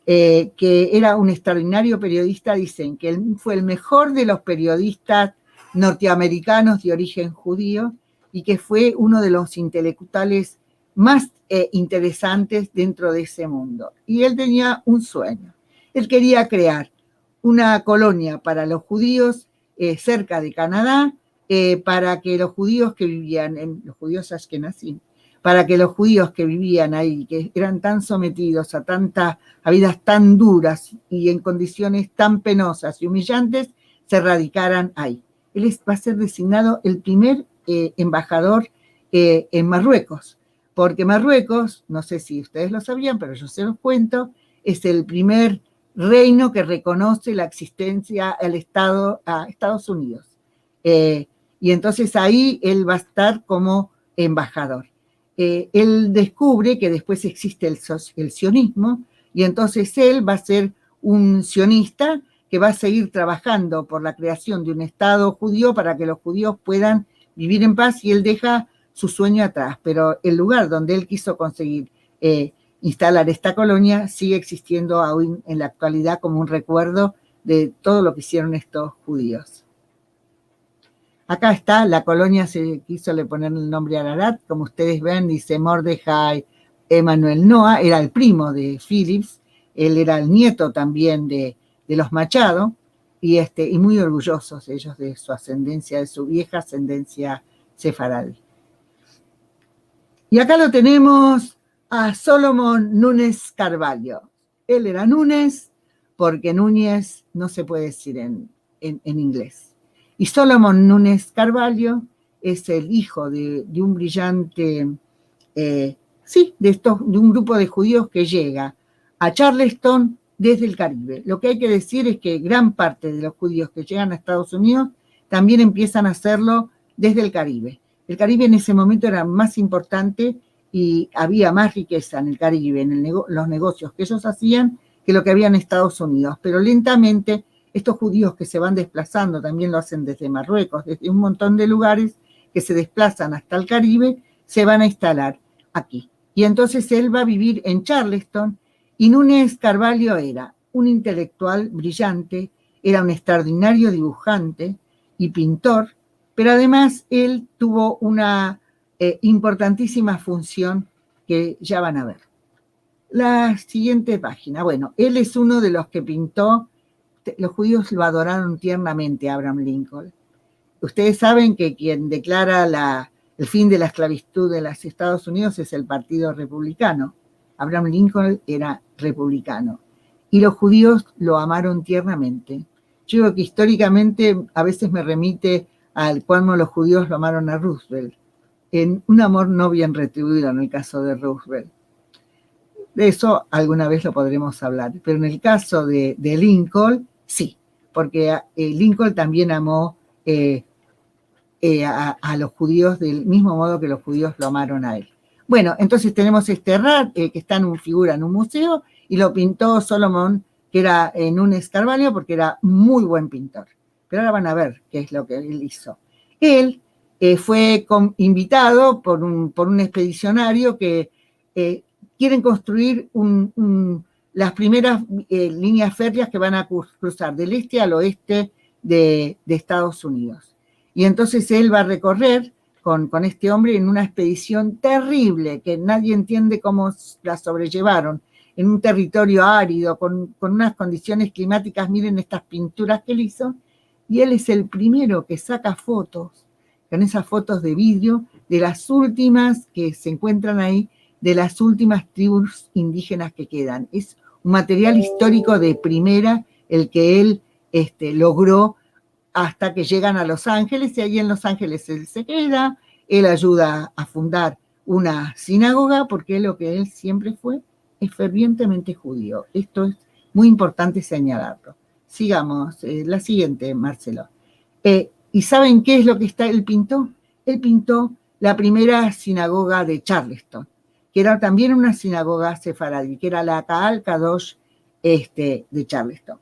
que era un extraordinario periodista. Dicen que él fue el mejor de los periodistas norteamericanos de origen judío y que fue uno de los intelectuales más interesantes dentro de ese mundo. Y él tenía un sueño. Él quería crear una colonia para los judíos cerca de Canadá, para que los judíos que vivían, los judíos ashkenazim, para que los judíos que vivían ahí, que eran tan sometidos a vidas tan duras y en condiciones tan penosas y humillantes, se radicaran ahí. Él va a ser designado el primer embajador en Marruecos, porque Marruecos, no sé si ustedes lo sabían, pero yo se los cuento, es el primer reino que reconoce la existencia a Estados Unidos. Y entonces ahí él va a estar como embajador. Él descubre que después existe el sionismo, y entonces él va a ser un sionista que va a seguir trabajando por la creación de un Estado judío para que los judíos puedan vivir en paz, y él deja su sueño atrás, pero el lugar donde él quiso conseguir instalar esta colonia sigue existiendo aún en la actualidad como un recuerdo de todo lo que hicieron estos judíos. Acá está, la colonia se quiso le poner el nombre Ararat, como ustedes ven, dice Mordejai Emanuel Noah, era el primo de Phillips, él era el nieto también de los Machado, y muy orgullosos ellos de su ascendencia, de su vieja ascendencia sefaradí. Y acá lo tenemos a Solomon Núñez Carvalho. Él era Núñez porque Núñez no se puede decir en inglés. Y Solomon Núñez Carvalho es el hijo de un brillante, de un grupo de judíos que llega a Charleston desde el Caribe. Lo que hay que decir es que gran parte de los judíos que llegan a Estados Unidos también empiezan a hacerlo desde el Caribe. El Caribe en ese momento era más importante y había más riqueza en el Caribe, en los negocios que ellos hacían, que lo que había en Estados Unidos. Pero lentamente estos judíos que se van desplazando, también lo hacen desde Marruecos, desde un montón de lugares que se desplazan hasta el Caribe, se van a instalar aquí. Y entonces él va a vivir en Charleston, y Núñez Carvalho era un intelectual brillante, era un extraordinario dibujante y pintor, pero además él tuvo una importantísima función que ya van a ver. La siguiente página. Bueno, él es uno de los que pintó, los judíos lo adoraron tiernamente a Abraham Lincoln. Ustedes saben que quien declara el fin de la esclavitud de los Estados Unidos es el Partido Republicano. Abraham Lincoln era republicano. Y los judíos lo amaron tiernamente. Yo digo que históricamente a veces me remite al cuando los judíos lo amaron a Roosevelt, en un amor no bien retribuido en el caso de Roosevelt. De eso alguna vez lo podremos hablar, pero en el caso de Lincoln, sí, porque Lincoln también amó a los judíos del mismo modo que los judíos lo amaron a él. Bueno, entonces tenemos este Rat, que está figura en un museo, y lo pintó Solomon, que era Núñez Carvalho, porque era muy buen pintor. Pero ahora van a ver qué es lo que él hizo. Él fue invitado por un expedicionario que quieren construir las primeras líneas férreas que van a cruzar del este al oeste de Estados Unidos. Y entonces él va a recorrer con este hombre en una expedición terrible, que nadie entiende cómo la sobrellevaron, en un territorio árido, con unas condiciones climáticas. Miren estas pinturas que él hizo, y él es el primero que saca fotos, con esas fotos de vidrio, de las últimas que se encuentran ahí, de las últimas tribus indígenas que quedan. Es un material histórico de primera el que él logró, hasta que llegan a Los Ángeles, y ahí en Los Ángeles él se queda, él ayuda a fundar una sinagoga, porque lo que él siempre fue es fervientemente judío. Esto es muy importante señalarlo. Sigamos, la siguiente, Marcelo. ¿Y saben qué es lo que él pintó? Él pintó la primera sinagoga de Charleston, que era también una sinagoga sefaradí, que era la Kaal Kadosh de Charleston.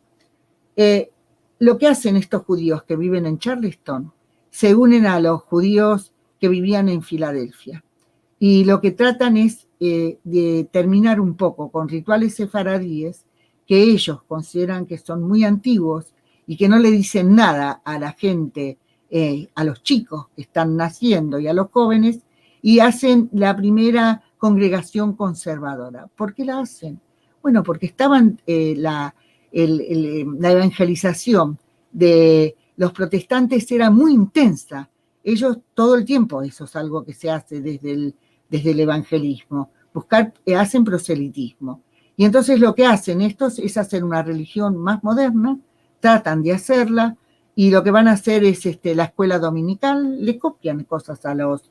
lo que hacen estos judíos que viven en Charleston, se unen a los judíos que vivían en Filadelfia. Y lo que tratan es de terminar un poco con rituales sefaradíes que ellos consideran que son muy antiguos y que no le dicen nada a la gente, a los chicos que están naciendo y a los jóvenes, y hacen la primera congregación conservadora. ¿Por qué la hacen? Bueno, porque estaban la evangelización de los protestantes era muy intensa. Ellos todo el tiempo, eso es algo que se hace desde el evangelismo, hacen proselitismo. Y entonces lo que hacen estos es hacer una religión más moderna, tratan de hacerla, y lo que van a hacer es la escuela dominical, le copian cosas a los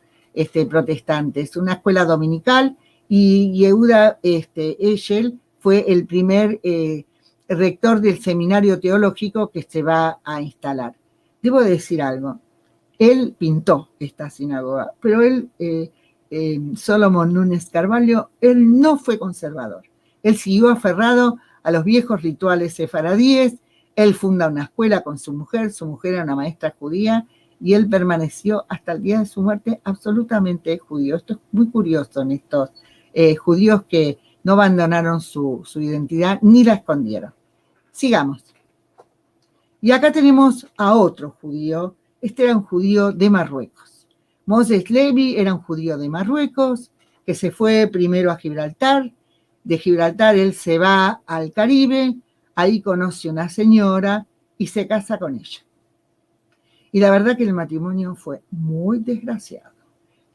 protestantes, una escuela dominical, y Yehuda Eshel fue el primer rector del seminario teológico que se va a instalar. Debo decir algo, él pintó esta sinagoga, pero él, Solomon Núñez Carvalho, él no fue conservador. Él siguió aferrado a los viejos rituales sefaradíes, él funda una escuela con su mujer era una maestra judía, y él permaneció hasta el día de su muerte absolutamente judío. Esto es muy curioso en estos judíos que no abandonaron su identidad ni la escondieron. Sigamos. Y acá tenemos a otro judío. Este era un judío de Marruecos. Moses Levi era un judío de Marruecos que se fue primero a Gibraltar. De Gibraltar él se va al Caribe, ahí conoce una señora y se casa con ella. Y la verdad que el matrimonio fue muy desgraciado.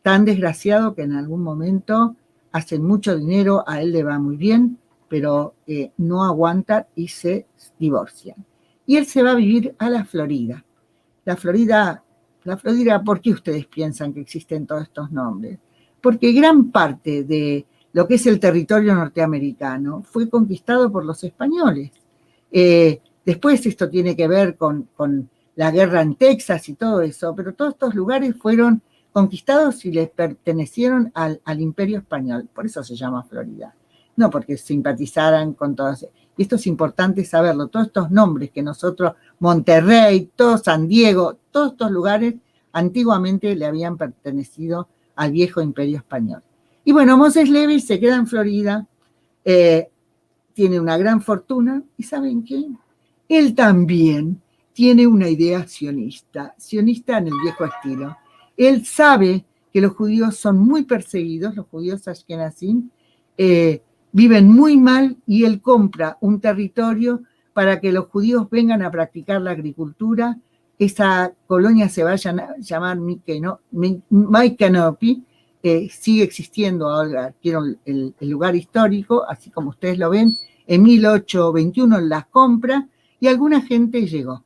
Tan desgraciado que en algún momento hacen mucho dinero, a él le va muy bien, pero no aguantan y se divorcian. Y él se va a vivir a la Florida. La Florida, ¿por qué ustedes piensan que existen todos estos nombres? Porque gran parte de lo que es el territorio norteamericano fue conquistado por los españoles. Después esto tiene que ver con la guerra en Texas y todo eso, pero todos estos lugares fueron conquistados y les pertenecieron al Imperio Español. Por eso se llama Florida. No porque simpatizaran con todas. Y esto es importante saberlo. Todos estos nombres que nosotros, Monterrey, todo San Diego, todos estos lugares antiguamente le habían pertenecido al viejo Imperio Español. Y bueno, Moses Levi se queda en Florida, tiene una gran fortuna, y ¿saben qué? Él también tiene una idea sionista en el viejo estilo. Él sabe que los judíos son muy perseguidos, los judíos ashkenazim, viven muy mal, y él compra un territorio para que los judíos vengan a practicar la agricultura. Esa colonia se va a llamar Maikanopi, sigue existiendo ahora, quiero el lugar histórico, así como ustedes lo ven, en 1821 las compra, y alguna gente llegó.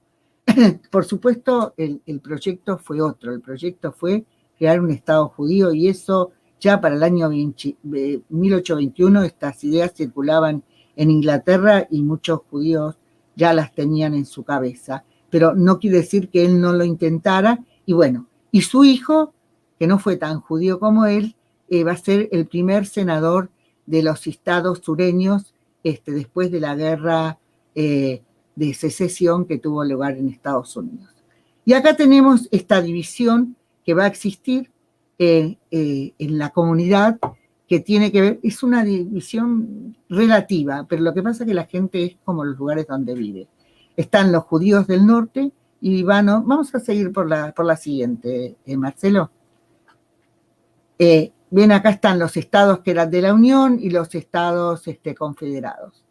Por supuesto, el proyecto fue otro, el proyecto fue crear un Estado judío, y eso ya para el año 1821 estas ideas circulaban en Inglaterra y muchos judíos ya las tenían en su cabeza, pero no quiere decir que él no lo intentara. Y bueno, y su hijo, que no fue tan judío como él, va a ser el primer senador de los estados sureños después de la guerra de secesión que tuvo lugar en Estados Unidos. Y acá tenemos esta división que va a existir en la comunidad, que tiene que ver, es una división relativa, pero lo que pasa es que la gente es como los lugares donde vive. Están los judíos del norte y vamos a seguir por la siguiente, Marcelo. Ven, acá están los estados que eran de la Unión y los estados confederados.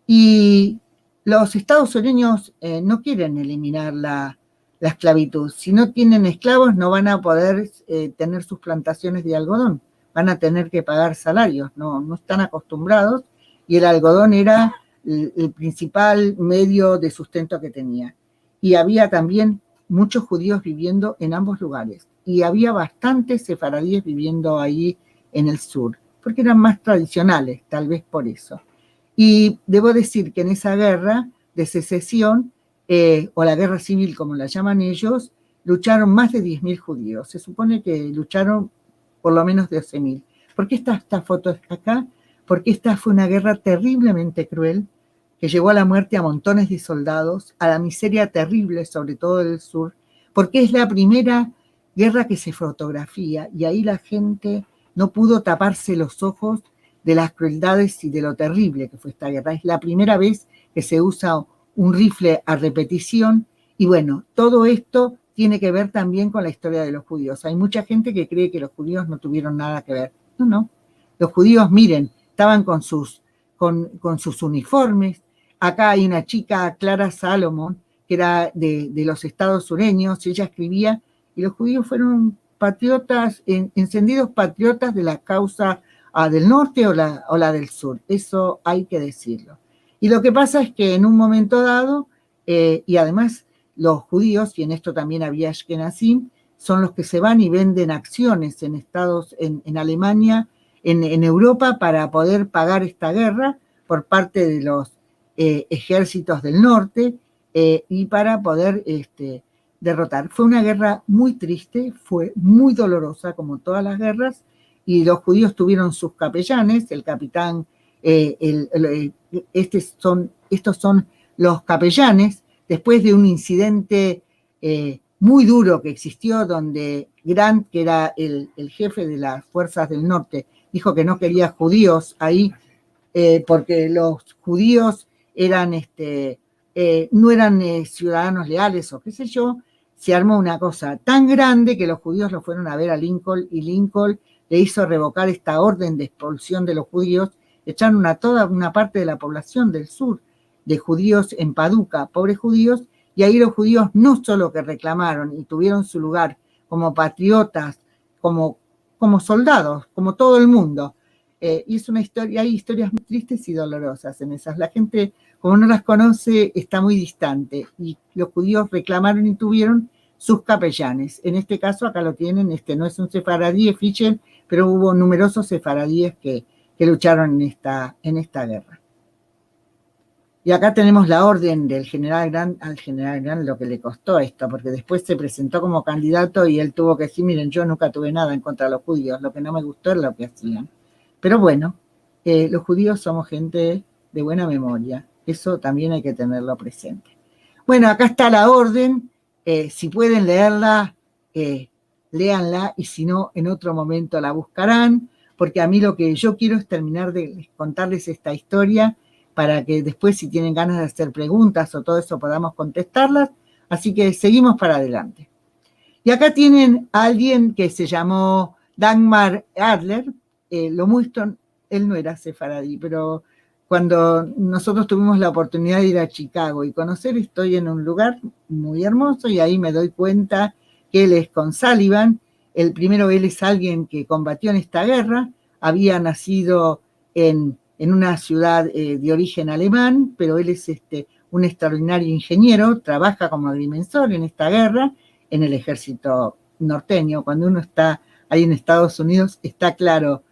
Y los estados sureños no quieren eliminar la esclavitud. Si no tienen esclavos, no van a poder tener sus plantaciones de algodón. Van a tener que pagar salarios, no están acostumbrados, y el algodón era el principal medio de sustento que tenía. Y había también muchos judíos viviendo en ambos lugares, y había bastantes sefaradíes viviendo ahí en el sur, porque eran más tradicionales, tal vez por eso. Y debo decir que en esa guerra de secesión, o la guerra civil como la llaman ellos, lucharon más de 10.000 judíos. Se supone que lucharon por lo menos 12.000. ¿Por qué está esta foto acá? Porque esta fue una guerra terriblemente cruel, que llevó a la muerte a montones de soldados, a la miseria terrible, sobre todo del sur, porque es la primera guerra que se fotografía y ahí la gente no pudo taparse los ojos de las crueldades y de lo terrible que fue esta guerra. Es la primera vez que se usa un rifle a repetición y bueno, todo esto tiene que ver también con la historia de los judíos. Hay mucha gente que cree que los judíos no tuvieron nada que ver. No, no. Los judíos, miren, estaban con sus uniformes. Acá hay una chica, Clara Salomón, que era de los estados sureños, ella escribía, y los judíos fueron patriotas, encendidos patriotas de la causa del norte o la del sur. Eso hay que decirlo. Y lo que pasa es que en un momento dado, y además los judíos, y en esto también había Ashkenazim, son los que se van y venden acciones en Alemania, en Europa, para poder pagar esta guerra por parte de los ejércitos del norte y para poder derrotar. Fue una guerra muy triste, fue muy dolorosa como todas las guerras, y los judíos tuvieron sus capellanes, el capitán, estos son los capellanes, después de un incidente muy duro que existió, donde Grant, que era el jefe de las fuerzas del norte, dijo que no quería judíos ahí, porque los judíos no eran ciudadanos leales o qué sé yo. Se armó una cosa tan grande que los judíos lo fueron a ver a Lincoln y Lincoln le hizo revocar esta orden de expulsión de los judíos. Echaron a toda una parte de la población del sur de judíos en Paducah, pobres judíos, y ahí los judíos no solo que reclamaron y tuvieron su lugar como patriotas, como soldados, como todo el mundo. Y es una historia, hay historias muy tristes y dolorosas en esas. La gente, como no las conoce, está muy distante. Y los judíos reclamaron y tuvieron sus capellanes. En este caso, acá lo tienen, no es un sefaradí, es Fischer, pero hubo numerosos sefaradíes que lucharon en esta guerra. Y acá tenemos la orden del general Grant al general Grant, lo que le costó esto, porque después se presentó como candidato y él tuvo que decir, miren, yo nunca tuve nada en contra de los judíos, lo que no me gustó es lo que hacían. Pero bueno, los judíos somos gente de buena memoria, eso también hay que tenerlo presente. Bueno, acá está la orden, si pueden leerla, léanla, y si no, en otro momento la buscarán, porque a mí lo que yo quiero es terminar de contarles esta historia, para que después, si tienen ganas de hacer preguntas o todo eso, podamos contestarlas. Así que seguimos para adelante. Y acá tienen a alguien que se llamó Dagmar Adler. Lo muestro, él no era sefaradí, pero cuando nosotros tuvimos la oportunidad de ir a Chicago y conocer, estoy en un lugar muy hermoso y ahí me doy cuenta que él es con Sullivan. Él es alguien que combatió en esta guerra, había nacido en una ciudad de origen alemán, pero él es un extraordinario ingeniero, trabaja como agrimensor en esta guerra, en el ejército norteño. Cuando uno está ahí en Estados Unidos, está claro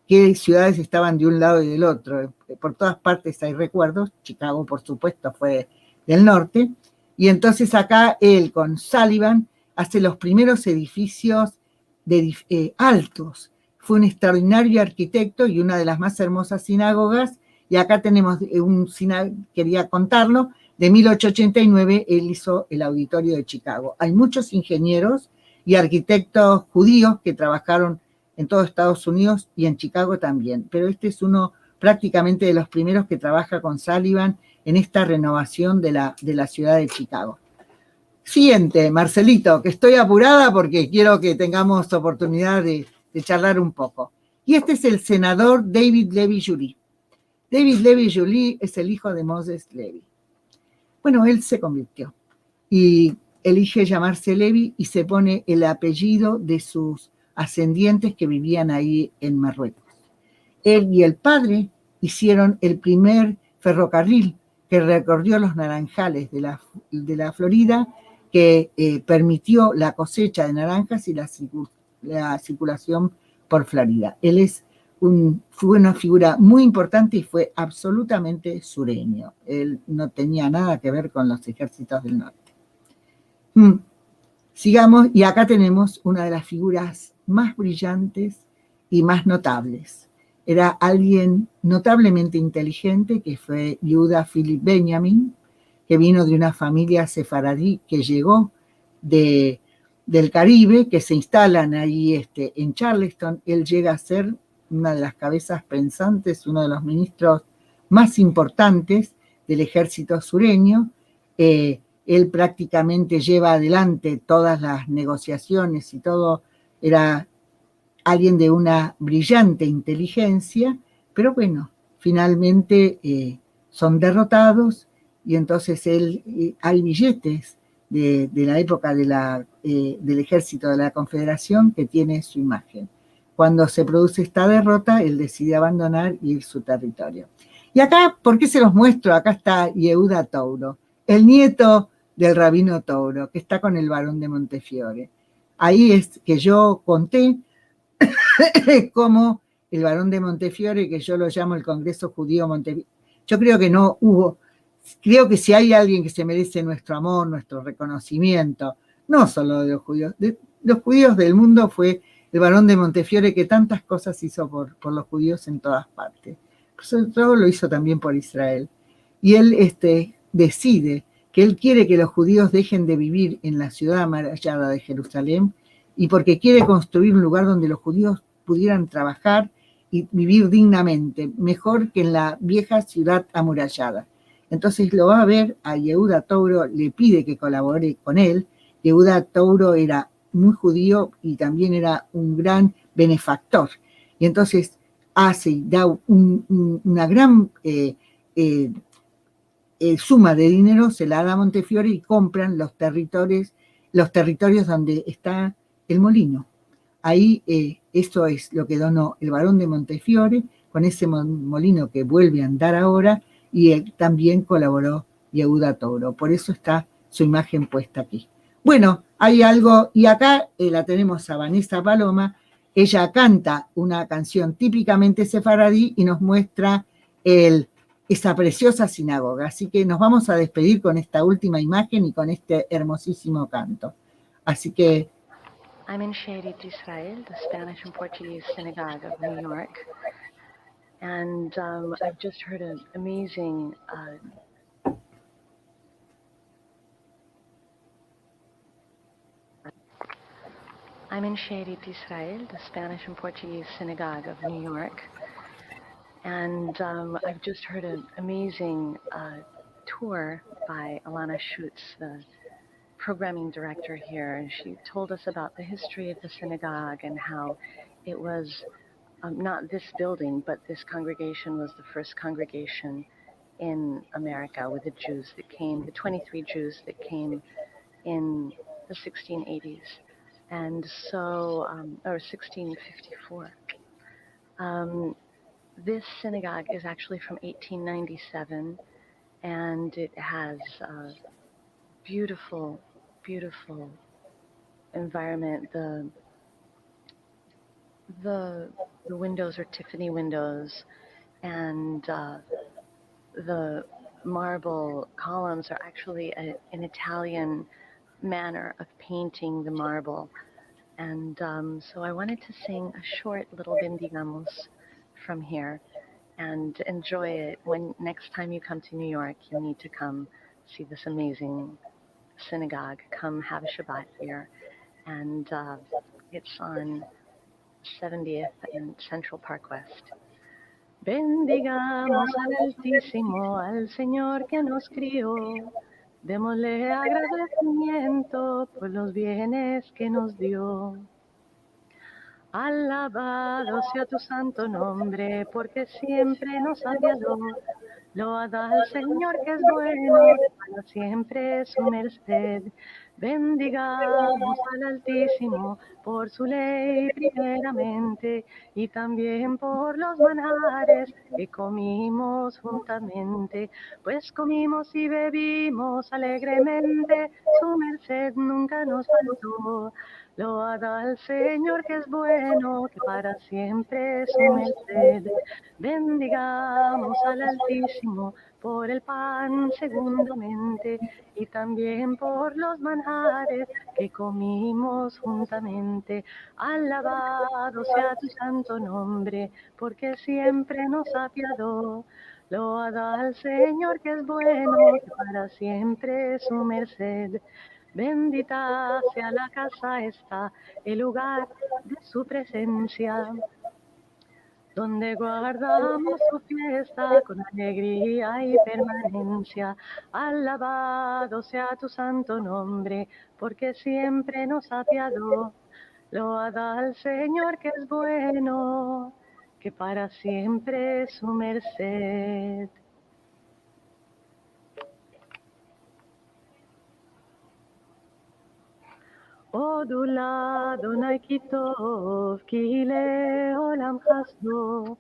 qué ciudades estaban de un lado y del otro. Por todas partes hay recuerdos, Chicago, por supuesto, fue del norte, y entonces acá él con Sullivan hace los primeros edificios altos. Fue un extraordinario arquitecto y una de las más hermosas sinagogas, y acá tenemos quería contarlo, de 1889 él hizo el auditorio de Chicago. Hay muchos ingenieros y arquitectos judíos que trabajaron en todo Estados Unidos y en Chicago también, pero este es uno prácticamente de los primeros que trabaja con Sullivan en esta renovación de la ciudad de Chicago. Siguiente, Marcelito, que estoy apurada porque quiero que tengamos oportunidad de charlar un poco. Y este es el senador David Levy Jury. David Levy Jury es el hijo de Moses Levy. Bueno, él se convirtió y elige llamarse Levy y se pone el apellido de sus ascendientes que vivían ahí en Marruecos. Él y el padre hicieron el primer ferrocarril que recorrió los naranjales de la Florida, que permitió la cosecha de naranjas y la circulación por Florida. Él fue una figura muy importante y fue absolutamente sureño. Él no tenía nada que ver con los ejércitos del norte. Sigamos, y acá tenemos una de las figuras más brillantes y más notables. era alguien notablemente inteligente, que fue Yehuda Philip Benjamin, que vino de una familia sefaradí que llegó del Caribe, que se instalan ahí en Charleston. Él llega a ser una de las cabezas pensantes, uno de los ministros más importantes del ejército sureño. Él prácticamente lleva adelante todas las negociaciones y todo. Era alguien de una brillante inteligencia, pero bueno, finalmente son derrotados y entonces hay billetes de la época del ejército de la Confederación que tiene su imagen. Cuando se produce esta derrota, él decide abandonar y ir a su territorio. Y acá, ¿por qué se los muestro? Acá está Yehuda Touro, el nieto del rabino Touro, que está con el barón de Montefiore. Ahí es que yo conté como el barón de Montefiore, que yo lo llamo el Congreso Judío Montefiore. Yo creo que no hubo, creo que si hay alguien que se merece nuestro amor, nuestro reconocimiento, no solo de los judíos del mundo, fue el barón de Montefiore, que tantas cosas hizo por los judíos en todas partes. Sobre todo lo hizo también por Israel. Y él decide que él quiere que los judíos dejen de vivir en la ciudad amurallada de Jerusalén, y porque quiere construir un lugar donde los judíos pudieran trabajar y vivir dignamente, mejor que en la vieja ciudad amurallada. Entonces lo va a ver a Yehuda Touro, le pide que colabore con él. Yehuda Touro era muy judío y también era un gran benefactor. Y entonces da una gran suma de dinero, se la da a Montefiore y compran los territorios donde está el molino. Ahí eso es lo que donó el barón de Montefiore con ese molino que vuelve a andar ahora, y también colaboró Yehuda Touro. Por eso está su imagen puesta aquí. Bueno, hay algo, y acá la tenemos a Vanessa Paloma. Ella canta una canción típicamente sefaradí y nos muestra esa preciosa sinagoga. Así que nos vamos a despedir con esta última imagen y con este hermosísimo canto. Así que I'm in She'erit Israel, the Spanish and Portuguese synagogue of New York, and I've just heard an amazing I'm in She'erit Israel, the Spanish and Portuguese synagogue of New York, and I've just heard an amazing tour by Alana Schutz, the programming director here, and she told us about the history of the synagogue and how it was not this building, but this congregation was the first congregation in America with the Jews that came, the 23 Jews that came in the 1680s, and so, or 1654. This synagogue is actually from 1897, and it has beautiful environment. The windows are Tiffany windows, and the marble columns are actually an Italian manner of painting the marble. And so I wanted to sing a short little Bendigamos from here and enjoy it. When next time you come to New York, you need to come see this amazing synagogue. Come have a Shabbat here. And it's on 70th and Central Park West. Bendigamos al Altísimo, al Señor que nos crió. Démosle agradecimiento por los bienes que nos dio. Alabado sea tu santo nombre, porque siempre nos ha guiado. Loada al Señor que es bueno, para siempre es su merced. Bendigamos al Altísimo por su ley primeramente, y también por los manjares que comimos juntamente, pues comimos y bebimos alegremente, su merced nunca nos faltó. Loada al Señor que es bueno, que para siempre es su merced. Bendigamos al Altísimo por el pan segundamente y también por los manjares que comimos juntamente. Alabado sea tu santo nombre, porque siempre nos apiadó. Loada al Señor que es bueno, que para siempre es su merced. Bendita sea la casa esta, el lugar de su presencia, donde guardamos su fiesta con alegría y permanencia. Alabado sea tu santo nombre, porque siempre nos apiadó. Loada al Señor que es bueno, que para siempre es su merced. Odula Adonai Kitov, Kile Olam Chasdo.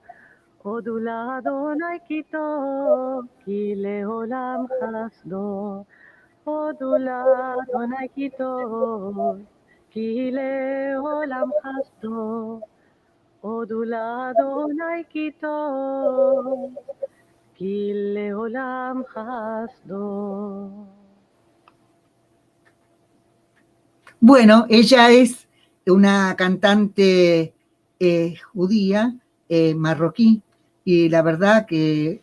Odula Adonai Kitov, Kile Olam Chasdo. Odula Adonai Kitov, Kile Olam Chasdo. Odula Adonai Kitov, Kile Olam Chasdo. Bueno, ella es una cantante judía, marroquí, y la verdad que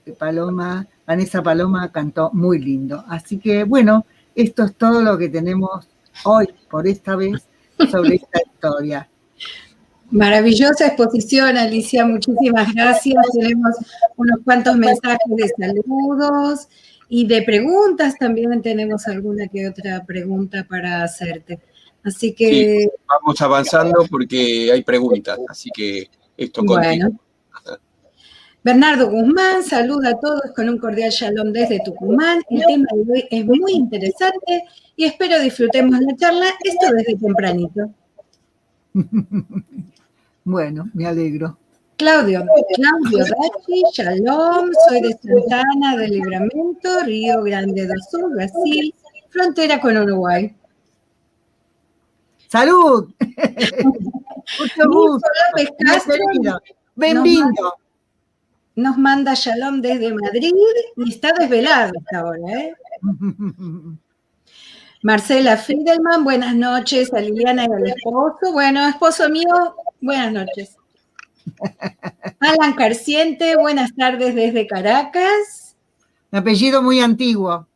Vanessa Paloma cantó muy lindo. Así que bueno, esto es todo lo que tenemos hoy, por esta vez, sobre esta historia. Maravillosa exposición, Alicia, muchísimas gracias. Tenemos unos cuantos mensajes de saludos y de preguntas. También tenemos alguna que otra pregunta para hacerte. Así que... Sí, vamos avanzando porque hay preguntas, así que esto continúa. Bueno. Bernardo Guzmán saluda a todos con un cordial shalom desde Tucumán. El tema de hoy es muy interesante y espero disfrutemos la charla, esto desde tempranito. Bueno, me alegro. Claudio Dachi, shalom, soy de Santana del Livramento, Río Grande do Sul, Brasil, frontera con Uruguay. ¡Salud! Mucho gusto. López Castro Bienvenido. Nos manda shalom desde Madrid y está desvelado hasta ahora, ¿eh? Marcela Friedelman, buenas noches a Liliana y al esposo. Bueno, esposo mío, buenas noches. Alan Carciente, buenas tardes desde Caracas. Un apellido muy antiguo.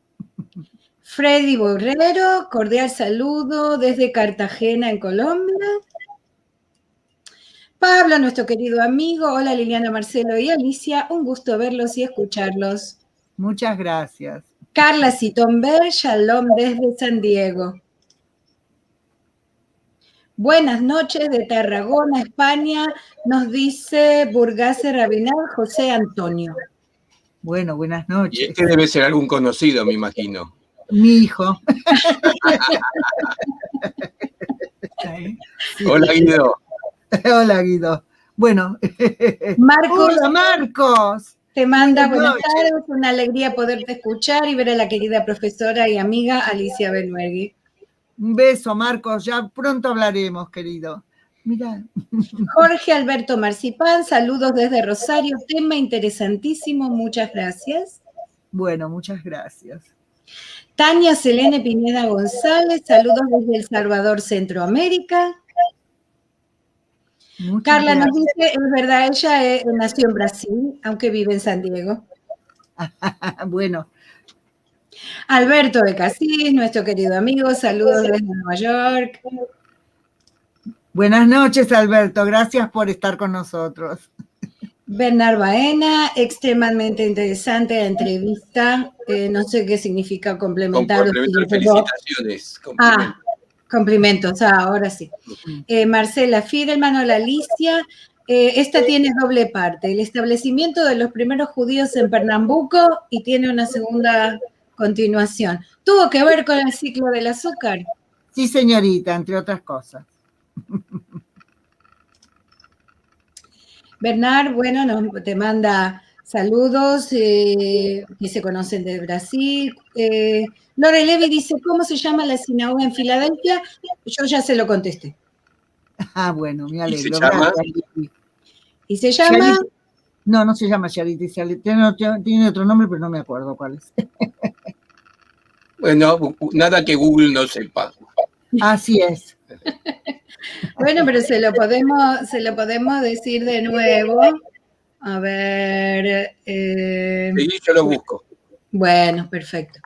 Freddy Borrero, cordial saludo desde Cartagena, en Colombia. Pablo, nuestro querido amigo. Hola Liliana, Marcelo y Alicia, un gusto verlos y escucharlos. Muchas gracias. Carla Citomber, shalom desde San Diego. Buenas noches de Tarragona, España, nos dice Burgase Rabinal José Antonio. Bueno, buenas noches. Y este debe ser algún conocido, me imagino. Mi hijo. Sí. Hola, Guido. Hola, Guido. Bueno. Marcos. Hola, Marcos. Te manda buenas tardes, una alegría poderte escuchar y ver a la querida profesora y amiga Alicia Benmergui. Un beso, Marcos, ya pronto hablaremos, querido. Mira. Jorge Alberto Marcipán, saludos desde Rosario, tema interesantísimo, muchas gracias. Bueno, muchas gracias. Tania Selene Pineda González, saludos desde El Salvador, Centroamérica. Muchas Carla gracias. Nos dice, es verdad, ella nació en Brasil, aunque vive en San Diego. Bueno. Alberto de Casís, nuestro querido amigo, saludos desde Nueva York. Buenas noches, Alberto, gracias por estar con nosotros. Bernard Baena, extremadamente interesante la entrevista, no sé qué significa complementar. Felicitaciones. Complimentos, ahora sí. Marcela Friedelman, hola Alicia. Esta tiene doble parte, el establecimiento de los primeros judíos en Pernambuco y tiene una segunda continuación. ¿Tuvo que ver con el ciclo del azúcar? Sí, señorita, entre otras cosas. Bernard, bueno, te manda saludos que se conocen de Brasil. Lore Levy dice, ¿cómo se llama la sinagoga en Filadelfia? Yo ya se lo contesté. Ah, bueno, me ¿Y se alegro. llama? Gracias, Lili. Y se llama... No se llama Charity Cialete, tiene otro nombre, pero no me acuerdo cuál es. Bueno, nada que Google no sepa. Así es. Bueno, pero se lo podemos decir de nuevo. A ver. Sí, yo lo busco. Bueno, perfecto.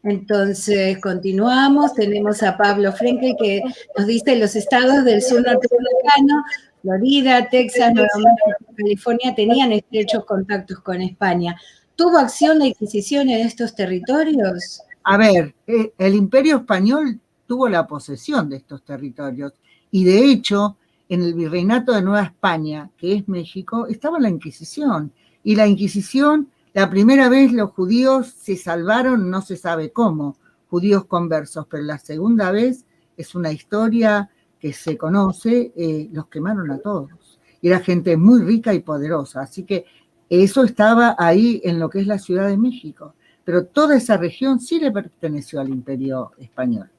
Entonces, continuamos. Tenemos a Pablo Frenkel que nos dice los estados del sur norteamericano, Florida, Texas, Nueva México, California, tenían estrechos contactos con España. ¿Tuvo acción la Inquisición en estos territorios? A ver, el Imperio Español tuvo la posesión de estos territorios y de hecho en el Virreinato de Nueva España, que es México, estaba la Inquisición. Y la Inquisición, la primera vez los judíos se salvaron, no se sabe cómo, judíos conversos, pero la segunda vez es una historia que se conoce, los quemaron a todos. Y era gente muy rica y poderosa, así que eso estaba ahí en lo que es la Ciudad de México. Pero toda esa región sí le perteneció al Imperio Español.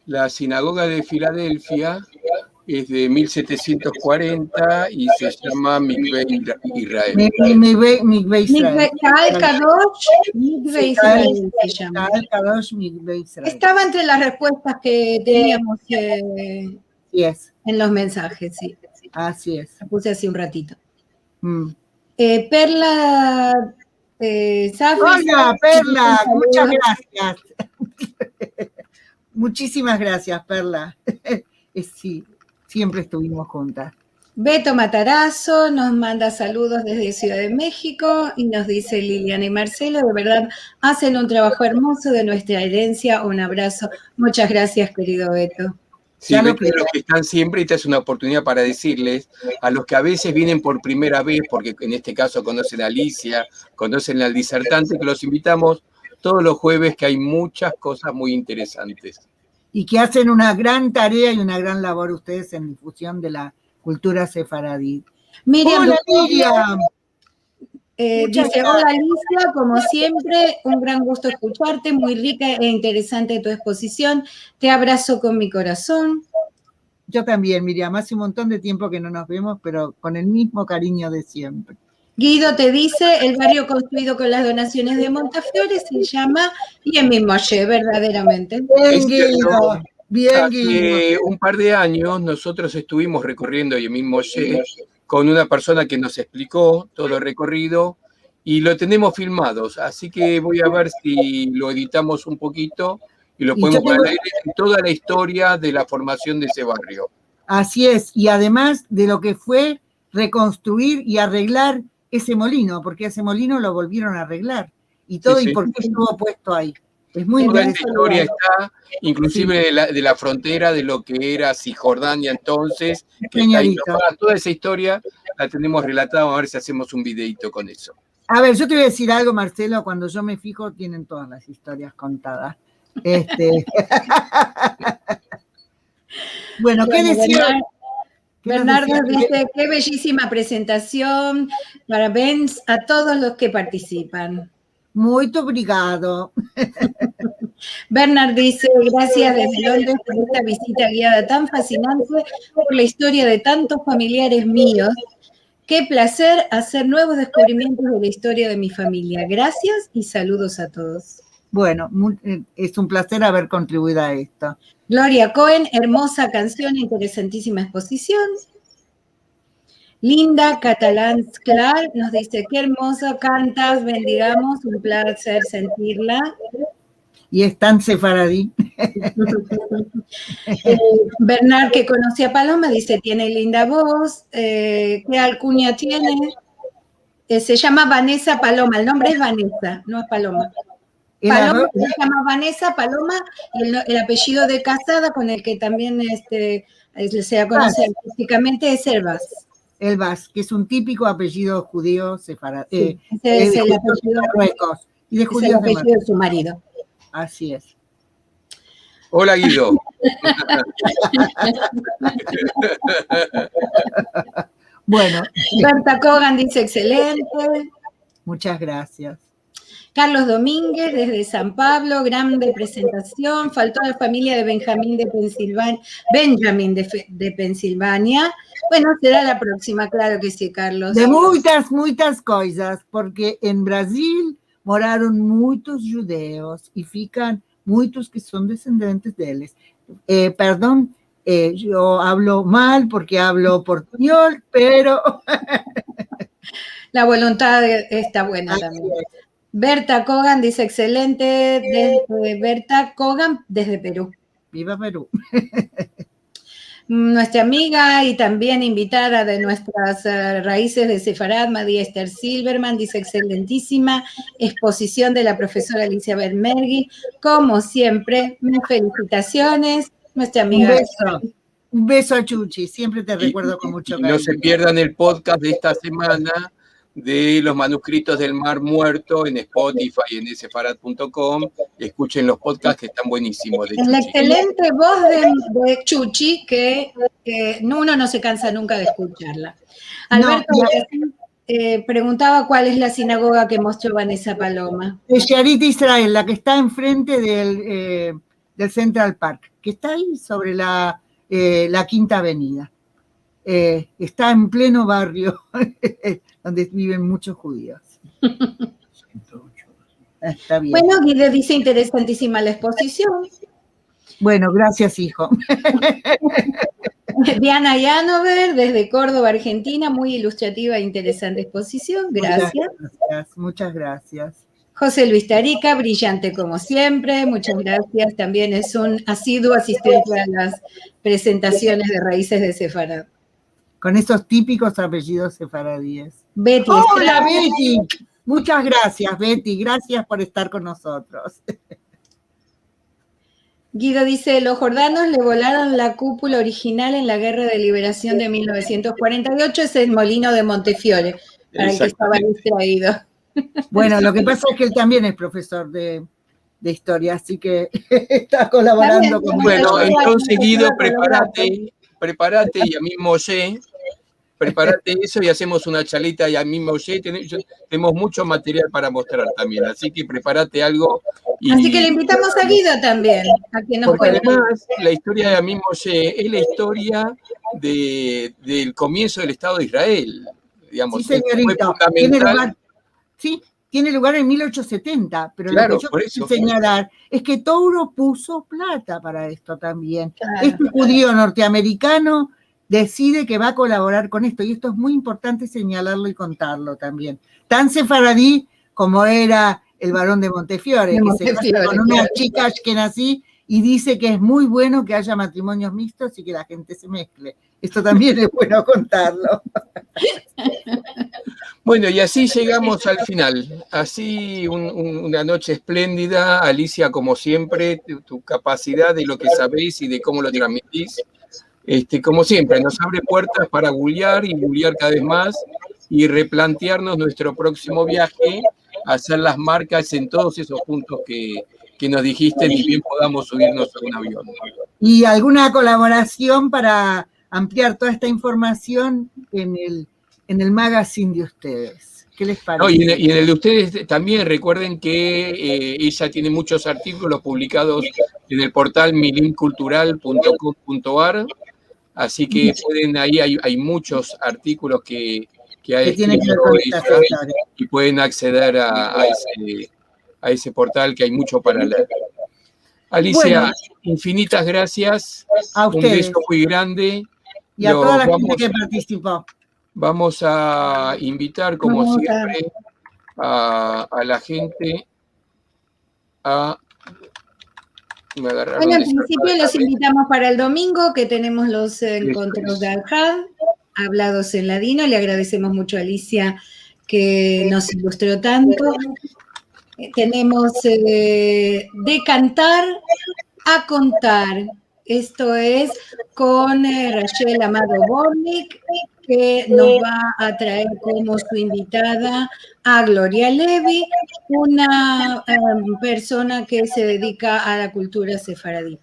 La sinagoga de Filadelfia es de 1740 y se llama Mikveh Israel. Mikveh Israel. Ka'al Kadosh, Mikveh Israel se llama. Ka'al Kadosh, Mikveh Israel. Estaba entre las respuestas que teníamos Yes. en los mensajes, sí. Así es. La puse hace un ratito. Mm. Perla Safi. Hola, Perla, muchas gracias. Muchísimas gracias, Perla. Sí, siempre estuvimos juntas. Beto Matarazo nos manda saludos desde Ciudad de México y nos dice Liliana y Marcelo, de verdad hacen un trabajo hermoso de nuestra herencia. Un abrazo. Muchas gracias, querido Beto. Sí, Beto, los que están siempre, y esta es una oportunidad para decirles a los que a veces vienen por primera vez, porque en este caso conocen a Alicia, conocen al disertante, que los invitamos todos los jueves, que hay muchas cosas muy interesantes. Y que hacen una gran tarea y una gran labor ustedes en difusión de la cultura sefaradí. Miriam, hola, Miriam. Dice, hola Alicia, como siempre, un gran gusto escucharte, muy rica e interesante tu exposición, te abrazo con mi corazón. Yo también, Miriam, hace un montón de tiempo que no nos vemos, pero con el mismo cariño de siempre. Guido te dice, el barrio construido con las donaciones de Montefiore se llama Yemim Moshe, verdaderamente. Bien, Guido. Bien, Guido. Hace un par de años nosotros estuvimos recorriendo Yemim Moshe con una persona que nos explicó todo el recorrido y lo tenemos filmados, así que voy a ver si lo editamos un poquito y lo podemos poner al aire en toda la historia de la formación de ese barrio. Así es, y además de lo que fue reconstruir y arreglar ese molino, porque ese molino lo volvieron a arreglar, y todo, sí. ¿Y por qué estuvo puesto ahí? Es muy toda interesante. Esta historia está, inclusive sí. de la frontera de lo que era Cisjordania entonces, que está ahí, toda esa historia la tenemos relatada, a ver si hacemos un videito con eso. A ver, yo te voy a decir algo, Marcelo, cuando yo me fijo, tienen todas las historias contadas. Bueno, ¿qué decía? Bernardo dice, qué bellísima presentación, parabéns a todos los que participan. Muy obrigado. Bernard dice, gracias desde Londres por esta visita guiada tan fascinante, por la historia de tantos familiares míos. Qué placer hacer nuevos descubrimientos de la historia de mi familia. Gracias y saludos a todos. Bueno, es un placer haber contribuido a esto. Gloria Cohen, hermosa canción, interesantísima exposición. Linda Catalán Clar nos dice, qué hermoso cantas, bendigamos, un placer sentirla. Y es tan sefaradí. Bernard, que conoce a Paloma, dice, tiene linda voz. ¿Qué alcuña tiene? Se llama Vanessa Paloma, el nombre es Vanessa, no es Paloma. Paloma se llama Vanessa Paloma y el apellido de casada con el que también se conoce artísticamente es Elbaz. Elbaz, que es un típico apellido judío sefaradí. Sí, ese es el apellido de Marruecos. Y de es el apellido de su marido. Así es. Hola, Guido. Bueno. Berta Kogan dice, excelente. Muchas gracias. Carlos Domínguez, desde San Pablo, grande presentación. Faltó la familia de Benjamín de Pensilvania. Bueno, será la próxima, claro que sí, Carlos. De muitas coisas, porque en Brasil moraron muchos judeos y fican muchos que son descendentes de ellos. Perdón, yo hablo mal porque hablo portuñol, pero... La voluntad está buena también. Berta Kogan dice excelente, desde Berta Kogan desde Perú. Viva Perú. Nuestra amiga y también invitada de nuestras raíces de Sefarad, María Esther Silverman, dice excelentísima exposición de la profesora Alicia Benmergui. Como siempre, mis felicitaciones. Nuestra amiga. Un beso a Chuchi, siempre te recuerdo con mucho cariño. No se pierdan el podcast de esta semana de los manuscritos del Mar Muerto en Spotify y en sefarad.com. Escuchen los podcasts que están buenísimos. En la excelente voz de Chuchi, que uno no se cansa nunca de escucharla. Alberto preguntaba cuál es la sinagoga que mostró Vanessa Paloma. De Shearit Israel, la que está enfrente del Central Park, que está ahí sobre la Quinta Avenida. Está en pleno barrio donde viven muchos judíos. Está bien. Bueno, Guido dice interesantísima la exposición. Bueno, gracias, hijo. Diana Yanover, desde Córdoba, Argentina, muy ilustrativa e interesante exposición. Gracias. Muchas gracias. José Luis Tarica, brillante como siempre, muchas gracias. También es un asiduo asistente a las presentaciones de Raíces de Sefarad. Con esos típicos apellidos sefaradíes. Betty. ¡Hola, Betty! Muchas gracias, Betty. Gracias por estar con nosotros. Guido dice, los jordanos le volaron la cúpula original en la Guerra de Liberación de 1948, es el molino de Montefiore, para el que estaba distraído. Bueno, lo que pasa es que él también es profesor de historia, así que está colaborando con... Bueno, entonces Guido, prepárate y a mí Moshe, prepárate eso y hacemos una charlita y a mí Moshe, tenemos mucho material para mostrar también, así que prepárate algo. Así que le invitamos a Guido también, a que nos cuente. Además, la historia de Amim Moshe es la historia del comienzo del Estado de Israel, digamos. Sí, señorita, tiene lugar en 1870, pero claro, lo que yo quiero señalar es que Touro puso plata para esto también. Claro. Este judío norteamericano decide que va a colaborar con esto, y esto es muy importante señalarlo y contarlo también. Tan sefaradí como era el barón de Montefiore, que se casa con unas chicas que nací y dice que es muy bueno que haya matrimonios mixtos y que la gente se mezcle. Esto también es bueno contarlo. Bueno, y así llegamos al final. Así una noche espléndida. Alicia, como siempre, tu capacidad de lo que sabéis y de cómo lo transmitís, como siempre, nos abre puertas para googlear y googlear cada vez más y replantearnos nuestro próximo viaje, hacer las marcas en todos esos puntos que nos dijiste, ni bien podamos subirnos a un avión. Y alguna colaboración para ampliar toda esta información en el magazine de ustedes. ¿Qué les parece? No, y en el de ustedes también recuerden que ella tiene muchos artículos publicados en el portal milincultural.com.ar, así que pueden, ahí hay muchos artículos que ha escrito ella y pueden acceder a ese portal, que hay mucho para leer. Alicia, infinitas gracias. A ustedes. Un beso muy grande. Y a toda la gente que participó. Vamos a invitar, como siempre, a la gente a... Bueno, en principio los invitamos para el domingo, que tenemos los encuentros de Al-Had, hablados en ladino. Le agradecemos mucho a Alicia que nos ilustró tanto. Tenemos de cantar a contar. Esto es con Rachel Amado Bornik, que nos va a traer como su invitada a Gloria Levy, una persona que se dedica a la cultura sefaradí.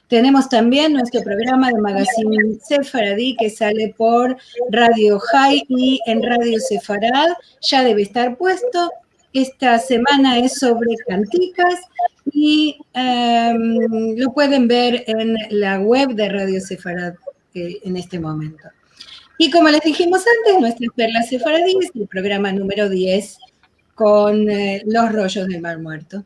Tenemos también nuestro programa de Magazine Sefaradí, que sale por Radio High y en Radio Sefarad, ya debe estar puesto, Esta semana es sobre canticas y lo pueden ver en la web de Radio Sefarad en este momento. Y como les dijimos antes, nuestras perlas sefaradíes, el programa número 10 con los rollos del Mar Muerto.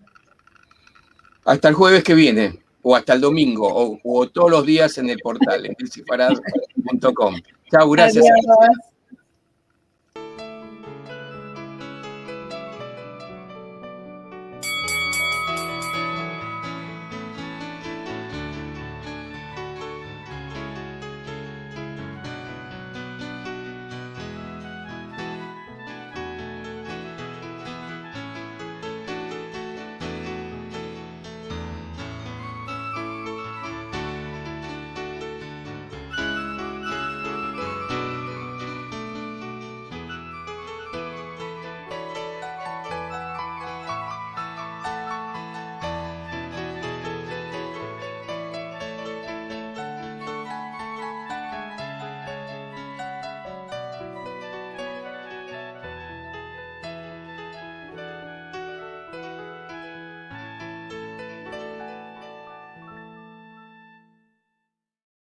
Hasta el jueves que viene, o hasta el domingo, o todos los días en el portal, en sefarad.com. Chao, gracias. Adiós.